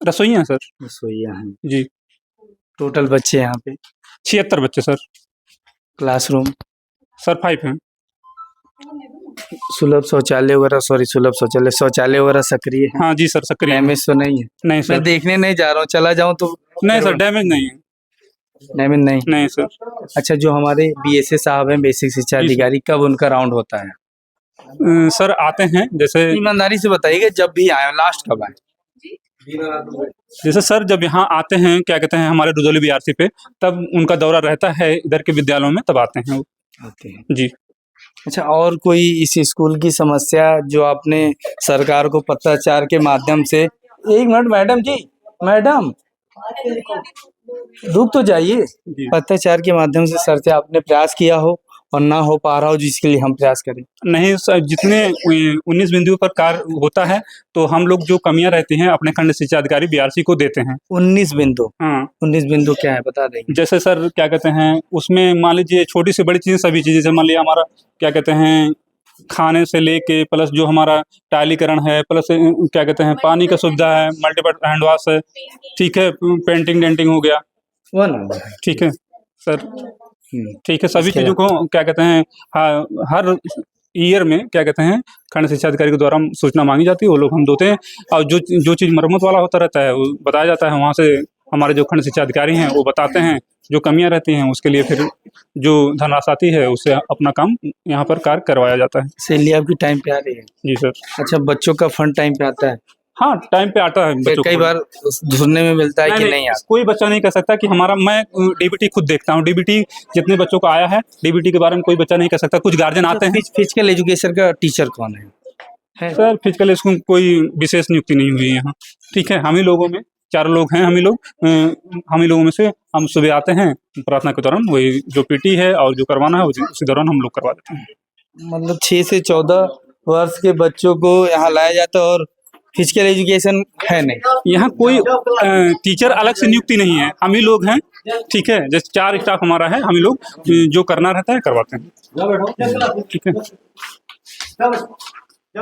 रसोइया हैं सर। रसोइया हैं जी। टोटल बच्चे यहाँ पे? 76 बच्चे सर। क्लासरूम? सर 5 हैं। सुलभ शौचालय वगैरह, सुलभ शौचालय वगैरह सक्रिय है? हाँ जी सर, सक्रिय है। डैमेज तो नहीं है? नहीं मैं सर, देखने नहीं जा रहा हूँ, चला जाऊँ तो? नहीं सर, डैमेज नहीं है। डैमेज नहीं? नहीं सर। अच्छा, जो हमारे बीएसए साहब हैं, बेसिक शिक्षा जी सर। अधिकारी, कब उनका राउंड होता है? सर आते हैं, जैसे ईमानदारी से बताइएगा, जब भी आए, लास्ट कब आए? जैसे सर जब यहाँ आते हैं, क्या कहते हैं, हमारे रुदौली बीआरसी पे, तब उनका दौरा रहता है इधर के विद्यालयों में, तब आते हैं वो। आते हैं जी। अच्छा, और कोई इस स्कूल की समस्या जो आपने सरकार को पत्राचार के माध्यम से? 1 मिनट मैडम जी, मैडम रुक तो जाइए। जी। पत्राचार के माध्यम से सर से आपने प्रयास किया हो और ना हो पा रहा हो, जिसके लिए हम प्रयास करें? नहीं सर, जितने 19 बिंदुओं पर कार्य होता है, तो हम लोग जो कमियां रहती हैं अपने खंड शिक्षा अधिकारी बीआरसी को देते हैं। 19 बिंदु? हाँ। 19 बिंदु क्या है, बता देंगे? जैसे सर क्या कहते हैं, उसमें मान लीजिए छोटी से बड़ी चीजें, सभी चीजें, जैसे मान लिया हमारा क्या कहते हैं, खाने से लेके प्लस जो हमारा टाइलीकरण है, प्लस क्या कहते हैं, पानी का सुविधा है, मल्टीपर्पज हैंड वॉश है, ठीक है, पेंटिंग डेंटिंग हो गया, वो नंबर है। ठीक है सर, ठीक है, सभी चीज़ों को क्या कहते हैं, हर ईयर में क्या कहते हैं, खंड शिक्षा अधिकारी के द्वारा सूचना मांगी जाती है, वो लोग हम देते हैं, और जो चीज़ मरम्मत वाला होता रहता है वो बताया जाता है, वहाँ से हमारे जो खंड शिक्षा अधिकारी हैं वो बताते हैं, जो कमियां रहती हैं उसके लिए फिर जो धनराशि आती है उससे अपना काम यहाँ पर कार्य करवाया जाता है। सैलरी आपकी टाइम पे आ रही है? जी सर। अच्छा, बच्चों का फंड टाइम पे आता है? हाँ, टाइम पे आता है बच्चों कई को। बार सुनने में मिलता है कि नहीं आता। कोई बच्चा नहीं कह सकता कि हमारा, मैं डीबीटी खुद देखता हूँ, डीबीटी जितने बच्चों को आया है, डीबीटी के बारे में कोई बच्चा नहीं कह सकता। कुछ गार्जियन आते हैं। फिजिकल एजुकेशन का टीचर कौन है? सर फिजिकल स्कूल कोई विशेष नियुक्ति नहीं हुई है यहाँ, ठीक है। हम ही लोगों में 4 लोग हैं, हम ही लोगों में से हम सुबह आते हैं, प्रार्थना के दौरान वही जो पीटी है और जो करवाना है उसी दौरान हम लोग करवा देते हैं। मतलब 6 से 14 वर्ष के बच्चों को यहाँ लाया जाता है और फिजिकल एजुकेशन है नहीं? यहाँ कोई टीचर अलग से नियुक्ति नहीं है, हम ही लोग हैं, ठीक है। जैसे 4 स्टाफ हमारा है, हम ही लोग जो करना रहता है करवाते हैं, ठीक है।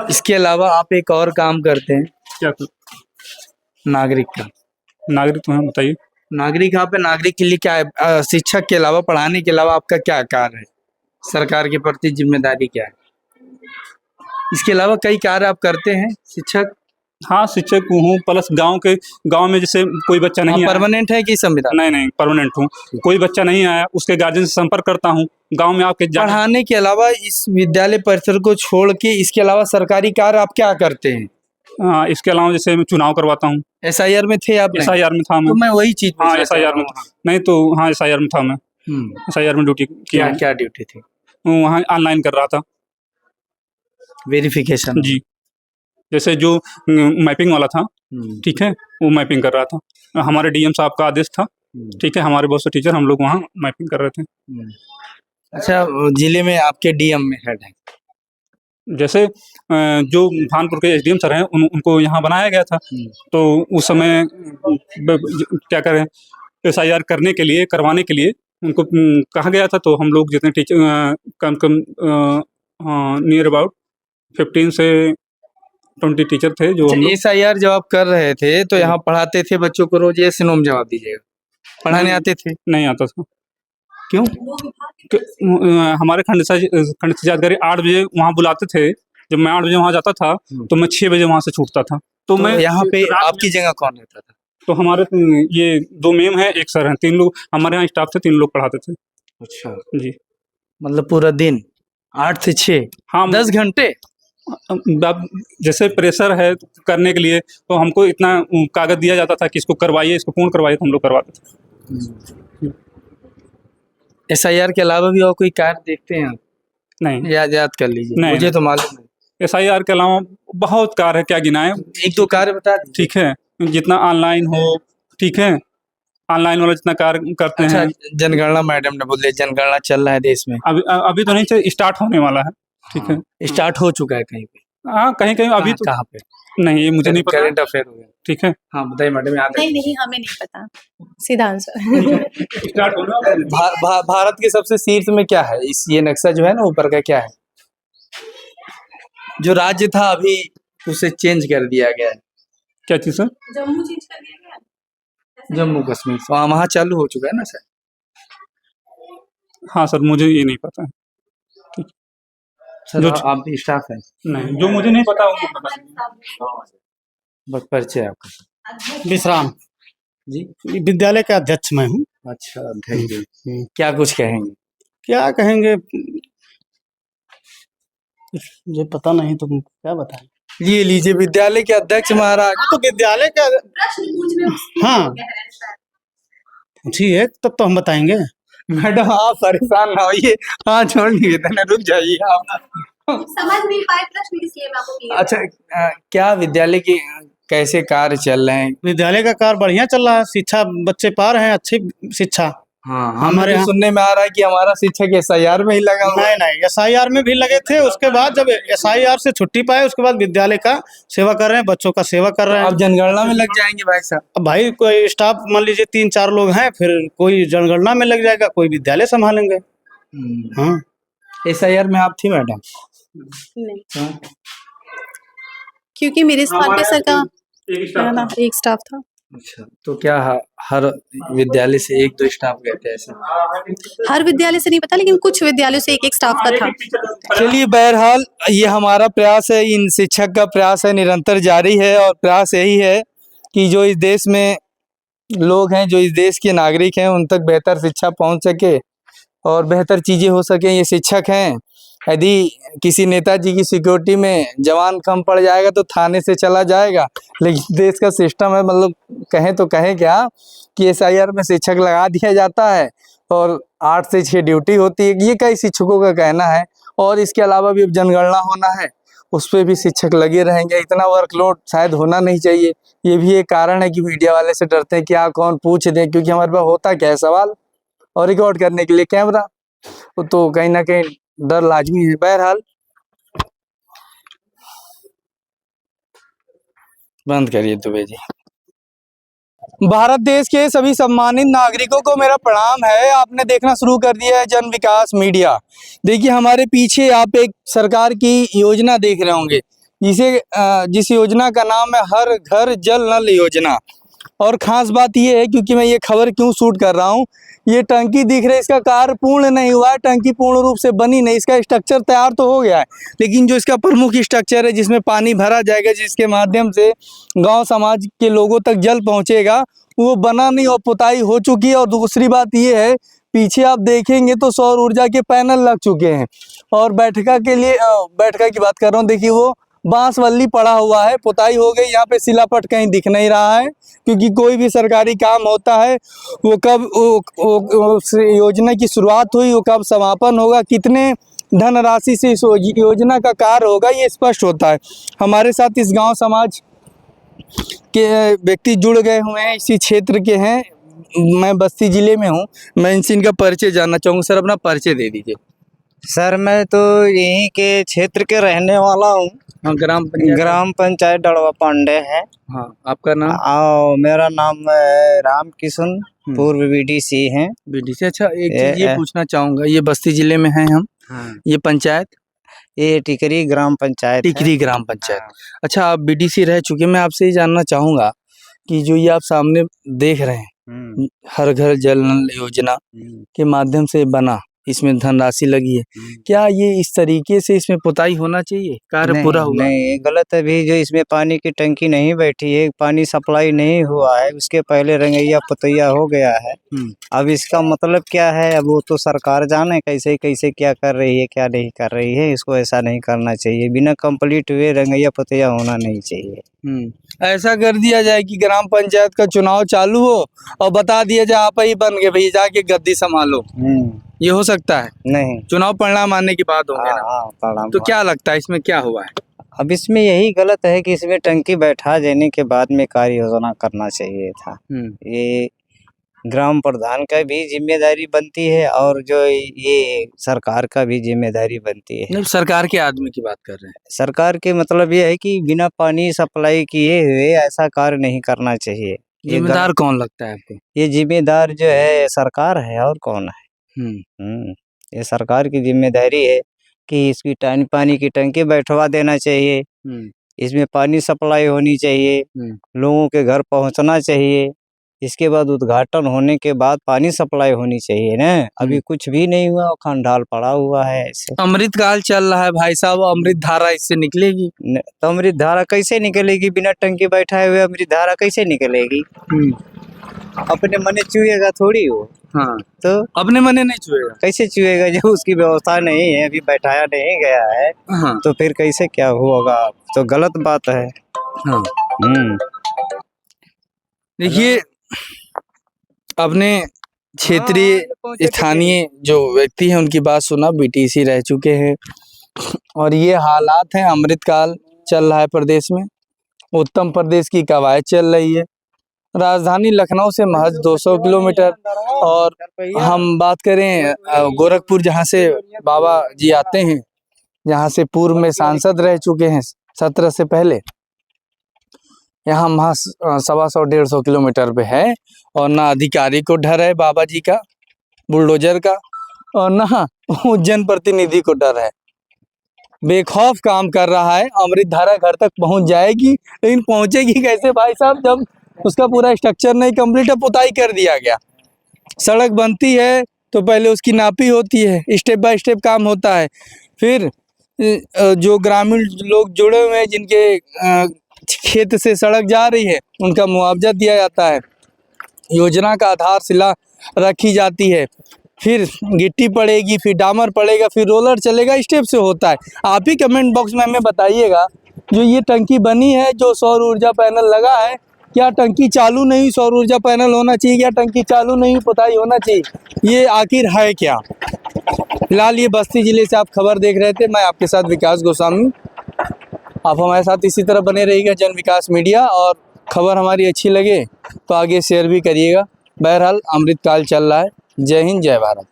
इसके अलावा आप एक और काम करते हैं? क्या सर? नागरिक का? नागरिक तो हैं, बताइए। नागरिक, यहाँ पे नागरिक के लिए क्या है? शिक्षक के अलावा, पढ़ाने के अलावा आपका क्या कार्य है? सरकार के प्रति जिम्मेदारी क्या है? इसके अलावा कई कार्य आप करते हैं शिक्षक? हाँ, शिक्षक हूँ, प्लस गांव में जैसे कोई बच्चा नहीं आया, परमानेंट है कि संविदा? नहीं परमानेंट हूँ। कोई बच्चा नहीं आया, उसके गार्जियन से संपर्क करता हूँ, गांव में आपके पढ़ाने के अलावा इस विद्यालय परिसर को छोड़ के इसके अलावा सरकारी कार्य आप क्या करते हैं? हाँ, इसके अलावा जैसे मैं चुनाव करवाता हूँ। SIR में थे आप? SIR में था मैं। तो मैं वही चीज, हाँ SIR में था, नहीं तो हाँ SIR में था मैं। SIR में ड्यूटी किया। क्या ड्यूटी थी वहाँ? ऑनलाइन कर रहा था, वेरिफिकेशन। जी, जैसे जो मैपिंग वाला था, ठीक है, वो मैपिंग कर रहा था। हमारे डीएम साहब का आदेश था, ठीक है, हमारे बहुत से टीचर, हम लोग वहाँ मैपिंग कर रहे थे। अच्छा, जिले में आपके डीएम में हेड है? जैसे जो भानपुर के एसडीएम सर हैं उनको यहाँ बनाया गया था, तो उस समय क्या करें, SIR करवाने के लिए उनको कहा गया था, तो हम लोग जितने टीचर कम नियर अबाउट 15 से 20 टीचर थे जो हम लोग। SIR जब आप कर रहे थे तो यहाँ पढ़ाते थे बच्चों को रोज? yes no में जवाब दीजिएगा। पढ़ाने आते थे? नहीं आता था। क्यों? हमारे खंड शिक्षा अधिकारी 8 बजे वहाँ बुलाते थे, जब मैं 8 बजे वहाँ जाता था तो मैं 6 बजे वहाँ से छूटता था। तो मैं यहाँ पे आपकी जगह कौन रहता था? तो हमारे ये 2 मैम हैं, 1 सर हैं, 3 लोग हमारे यहाँ स्टाफ थे, 3 लोग पढ़ाते थे। अच्छा जी, मतलब पूरा दिन 8 से 6? हाँ, 10 घंटे। अब जैसे प्रेशर है करने के लिए, तो हमको इतना कागज दिया जाता था कि इसको करवाइए, इसको पूर्ण करवाइए, तो हम लोग करवाते थे। SIR के अलावा भी और कोई कार्य देखते हैं? नहीं, याद कर लीजिए, नहीं, मुझे तो मालूम है। SIR के अलावा बहुत कार्य है, क्या गिनाएं? 1-2 कार्य बता दीजिए। ठीक है, जितना ऑनलाइन हो, ठीक है, ऑनलाइन वाला जितना कार्य करते हैं। जनगणना, मैडम ने बोले जनगणना चल रहा है देश में? अभी तो नहीं, स्टार्ट होने वाला है, ठीक है, स्टार्ट हो चुका है कहीं पे? हाँ कहीं कहीं अभी तो कहाँ पे नहीं, ये मुझे नहीं पता। करंट अफेयर हो गया। ठीक है, हाँ बताइए मैडम, याद है? नहीं नहीं, हमें नहीं पता सीधा आंसर। स्टार्ट होना है। भारत के सबसे शीर्ष में क्या है? इस ये नक्शा जो है ना ऊपर का, क्या है? जो राज्य था अभी उसे चेंज कर दिया गया है। क्या चीज सर? जम्मू चेंज कर दिया गया। जम्मू कश्मीर वहाँ चालू हो चुका है ना सर? हाँ सर, मुझे ये नहीं पता। सर जो आप भी स्टाफ हैं? नहीं, जो मुझे नहीं पता वो मुझे पता। बस परिचय है आपका? विश्राम जी। विद्यालय का अध्यक्ष मैं हूँ। अच्छा, अध्यक्ष जी। क्या कुछ कहेंगे? क्या कहेंगे, मुझे पता नहीं, तुम क्या बताएं। ये लीजिए विद्यालय के अध्यक्ष महाराज। तो विद्यालय का, प्रश्न पूछने हाँ ठीक है, तब तो हम बताएंगे। मैडम आप परेशान ना होइए, हाँ छोड़ निवेदन है, रुक जाइए आप। समझ नहीं पाए प्रश्न, इसलिए मैं आपको clear अच्छा, क्या विद्यालय के कैसे कार्य चल रहे हैं? विद्यालय का कार्य बढ़िया चल रहा है, शिक्षा बच्चे पा रहे हैं, अच्छी शिक्षा। हाँ, हमारे हमारे यहाँ सुनने में आ रहा है कि हमारा शिक्षक SIR में ही लगा हुआ है। नहीं, SIR में भी लगे थे, उसके बाद जब SIR से छुट्टी पाए उसके बाद विद्यालय का सेवा कर रहे हैं, बच्चों का सेवा कर रहे हैं। अब जनगणना में लग जाएंगे भाई साहब। अब भाई कोई स्टाफ मान लीजिए 3-4 लोग हैं, फिर कोई जनगणना में लग जाएगा, कोई विद्यालय संभालेंगे। हाँ, SIR में आप थी मैडम? नहीं, हाँ। क्योंकि मेरे स्थान पे सर का है ना, एक स्टाफ था। अच्छा, तो क्या हर विद्यालय से 1-2 स्टाफ गए थे ऐसे? हर विद्यालय से नहीं पता, लेकिन कुछ विद्यालयों से एक एक स्टाफ का था। चलिए बहरहाल ये हमारा प्रयास है, इन शिक्षक का प्रयास है, निरंतर जारी है, और प्रयास यही है कि जो इस देश में लोग हैं, जो इस देश के नागरिक हैं, उन तक बेहतर शिक्षा पहुंच सके और बेहतर चीज़ें हो सकें। ये शिक्षक हैं, यदि किसी नेताजी की सिक्योरिटी में जवान कम पड़ जाएगा तो थाने से चला जाएगा, लेकिन देश का सिस्टम है, मतलब कहें तो कहें क्या कि SIR में शिक्षक लगा दिया जाता है और 8 से 6 ड्यूटी होती है। ये कई शिक्षकों का कहना है, और इसके अलावा भी अब जनगणना होना है, उस पर भी शिक्षक लगे रहेंगे। इतना वर्कलोड शायद होना नहीं चाहिए। ये भी एक कारण है कि मीडिया वाले से डरते हैं क्या कौन पूछ दें, क्योंकि हमारे पास होता क्या है सवाल और रिकॉर्ड करने के लिए कैमरा, तो कहीं ना कहीं डर लाजमी है। बहरहाल बंद करिए दुबे जी। भारत देश के सभी सम्मानित नागरिकों को मेरा प्रणाम है। आपने देखना शुरू कर दिया है जन विकास मीडिया। देखिए हमारे पीछे आप एक सरकार की योजना देख रहे होंगे, जिस योजना का नाम है हर घर जल नल योजना। और ख़ास बात ये है, क्योंकि मैं ये खबर क्यों शूट कर रहा हूँ, ये टंकी दिख रही है, इसका कार्य पूर्ण नहीं हुआ है, टंकी पूर्ण रूप से बनी नहीं। इसका स्ट्रक्चर तैयार तो हो गया है, लेकिन जो इसका प्रमुख स्ट्रक्चर है जिसमें पानी भरा जाएगा, जिसके माध्यम से गांव समाज के लोगों तक जल पहुंचेगा, वो बना नहीं और पुताई हो चुकी है। और दूसरी बात ये है, पीछे आप देखेंगे तो सौर ऊर्जा के पैनल लग चुके हैं, और बैठका के लिए बैठका की बात कर रहा हूँ, देखिए वो बांसवल्ली पड़ा हुआ है, पुताई हो गई। यहाँ पे शिलापट कहीं दिख नहीं रहा है, क्योंकि कोई भी सरकारी काम होता है वो कब योजना की शुरुआत हुई, वो कब समापन होगा, कितने धनराशि से इस योजना का कार्य होगा, ये स्पष्ट होता है। हमारे साथ इस गांव समाज के व्यक्ति जुड़ गए हुए हैं, इसी क्षेत्र के हैं। मैं बस्ती जिले में हूँ। मैं इनसे इनका परिचय जानना चाहूँगा। सर अपना परिचय दे दीजिए। सर मैं तो यहीं के क्षेत्र के रहने वाला हूँ। हाँ, ग्राम पंचायत डड़वा पांडे है। हाँ, आपका नाम? मेरा नाम राम किशन, पूर्व BDC हैं। BDC। अच्छा, एक चीज ये पूछना चाहूंगा, ये बस्ती जिले में हैं हम। हाँ। ये पंचायत? ये टिकरी ग्राम पंचायत। टिकरी ग्राम पंचायत। अच्छा, आप BDC रह चुके। मैं आपसे ये जानना चाहूंगा कि जो ये आप सामने देख रहे हैं हर घर जल नल योजना के माध्यम से बना, इसमें धनराशि लगी है, क्या ये इस तरीके से इसमें पुताई होना चाहिए, कार्य पूरा हुआ? नहीं, गलत है। अभी जो इसमें पानी की टंकी नहीं बैठी है, पानी सप्लाई नहीं हुआ है, उसके पहले रंगैया पुतैया हो गया है। अब इसका मतलब क्या है, अब वो तो सरकार जाने कैसे कैसे क्या कर रही है, क्या नहीं कर रही है। इसको ऐसा नहीं करना चाहिए, बिना कंप्लीट हुए रंगैया पुतैया होना नहीं चाहिए। ऐसा कर दिया जाए कि ग्राम पंचायत का चुनाव चालू हो और बता दिया जाए आप ही बन गए भैया, जाके गद्दी संभालो। ये हो सकता है? नहीं, चुनाव परिणाम आने के बाद होंगे ना। तो क्या लगता है इसमें क्या हुआ है? अब इसमें यही गलत है कि इसमें टंकी बैठा देने के बाद में कार्य योजना करना चाहिए था। ये ग्राम प्रधान का भी जिम्मेदारी बनती है और जो ये सरकार का भी जिम्मेदारी बनती है। नहीं, सरकार के आदमी की बात कर रहे हैं। सरकार के मतलब ये है कि बिना पानी सप्लाई किए हुए ऐसा कार्य नहीं करना चाहिए। ये जिम्मेदार कौन लगता है आपको? ये जिम्मेदार जो है सरकार है, और कौन है। हम्म ये सरकार की जिम्मेदारी है कि इसकी पानी की टंकी बैठवा देना चाहिए, इसमें पानी सप्लाई होनी चाहिए, लोगों के घर पहुंचना चाहिए, इसके बाद उद्घाटन होने के बाद पानी सप्लाई होनी चाहिए ना। अभी कुछ भी नहीं हुआ, खंडाल पड़ा हुआ है ऐसे। अमृत काल चल रहा है भाई साहब, अमृत धारा इससे निकलेगी? तो अमृत धारा कैसे निकलेगी? बिना टंकी बैठाए हुए अमृत धारा कैसे निकलेगी? अपने मने चुएगा थोड़ी वो। हाँ, तो अपने मने नहीं छुएगा। कैसे चुएगा जब उसकी व्यवस्था नहीं है, अभी बैठाया नहीं गया है। हाँ, तो फिर कैसे क्या होगा? तो गलत बात है। हाँ। देखिए, अपने क्षेत्रीय स्थानीय जो व्यक्ति हैं उनकी बात सुना, बीटीसी रह चुके हैं, और ये हालात हैं। अमृतकाल चल रहा है प्रदेश में, उत्तम प्रदेश की कवायद चल रही है। राजधानी लखनऊ से महज 200 किलोमीटर। और हम बात करें गोरखपुर, जहाँ से बाबा जी आते हैं, जहाँ से पूर्व में सांसद रह चुके हैं 17 से पहले, यहाँ महज 125-150 किलोमीटर पे है। और ना अधिकारी को डर है बाबा जी का बुलडोजर का, और ना जनप्रतिनिधि को डर है। बेखौफ काम कर रहा है। अमृत धारा घर तक पहुंच जाएगी, लेकिन पहुंचेगी कैसे भाई साहब, जब उसका पूरा स्ट्रक्चर नहीं कंप्लीट है, पुताई कर दिया गया। सड़क बनती है तो पहले उसकी नापी होती है, स्टेप बाय स्टेप काम होता है। फिर जो ग्रामीण लोग जुड़े हुए हैं, जिनके खेत से सड़क जा रही है, उनका मुआवजा दिया जाता है, योजना का आधारशिला रखी जाती है, फिर गिट्टी पड़ेगी, फिर डामर पड़ेगा, फिर रोलर चलेगा, स्टेप से होता है। आप ही कमेंट बॉक्स में हमें बताइएगा, जो ये टंकी बनी है, जो सौर ऊर्जा पैनल लगा है, क्या टंकी चालू नहीं सौर ऊर्जा पैनल होना चाहिए, क्या टंकी चालू नहीं पुताई होना चाहिए, ये आखिर है क्या? फिलहाल ये बस्ती जिले से आप खबर देख रहे थे, मैं आपके साथ विकास गोस्वामी। आप हमारे साथ इसी तरह बने रहिएगा जन विकास मीडिया, और खबर हमारी अच्छी लगे तो आगे शेयर भी करिएगा। बहरहाल अमृतकाल चल रहा है। जय हिंद, जय भारत।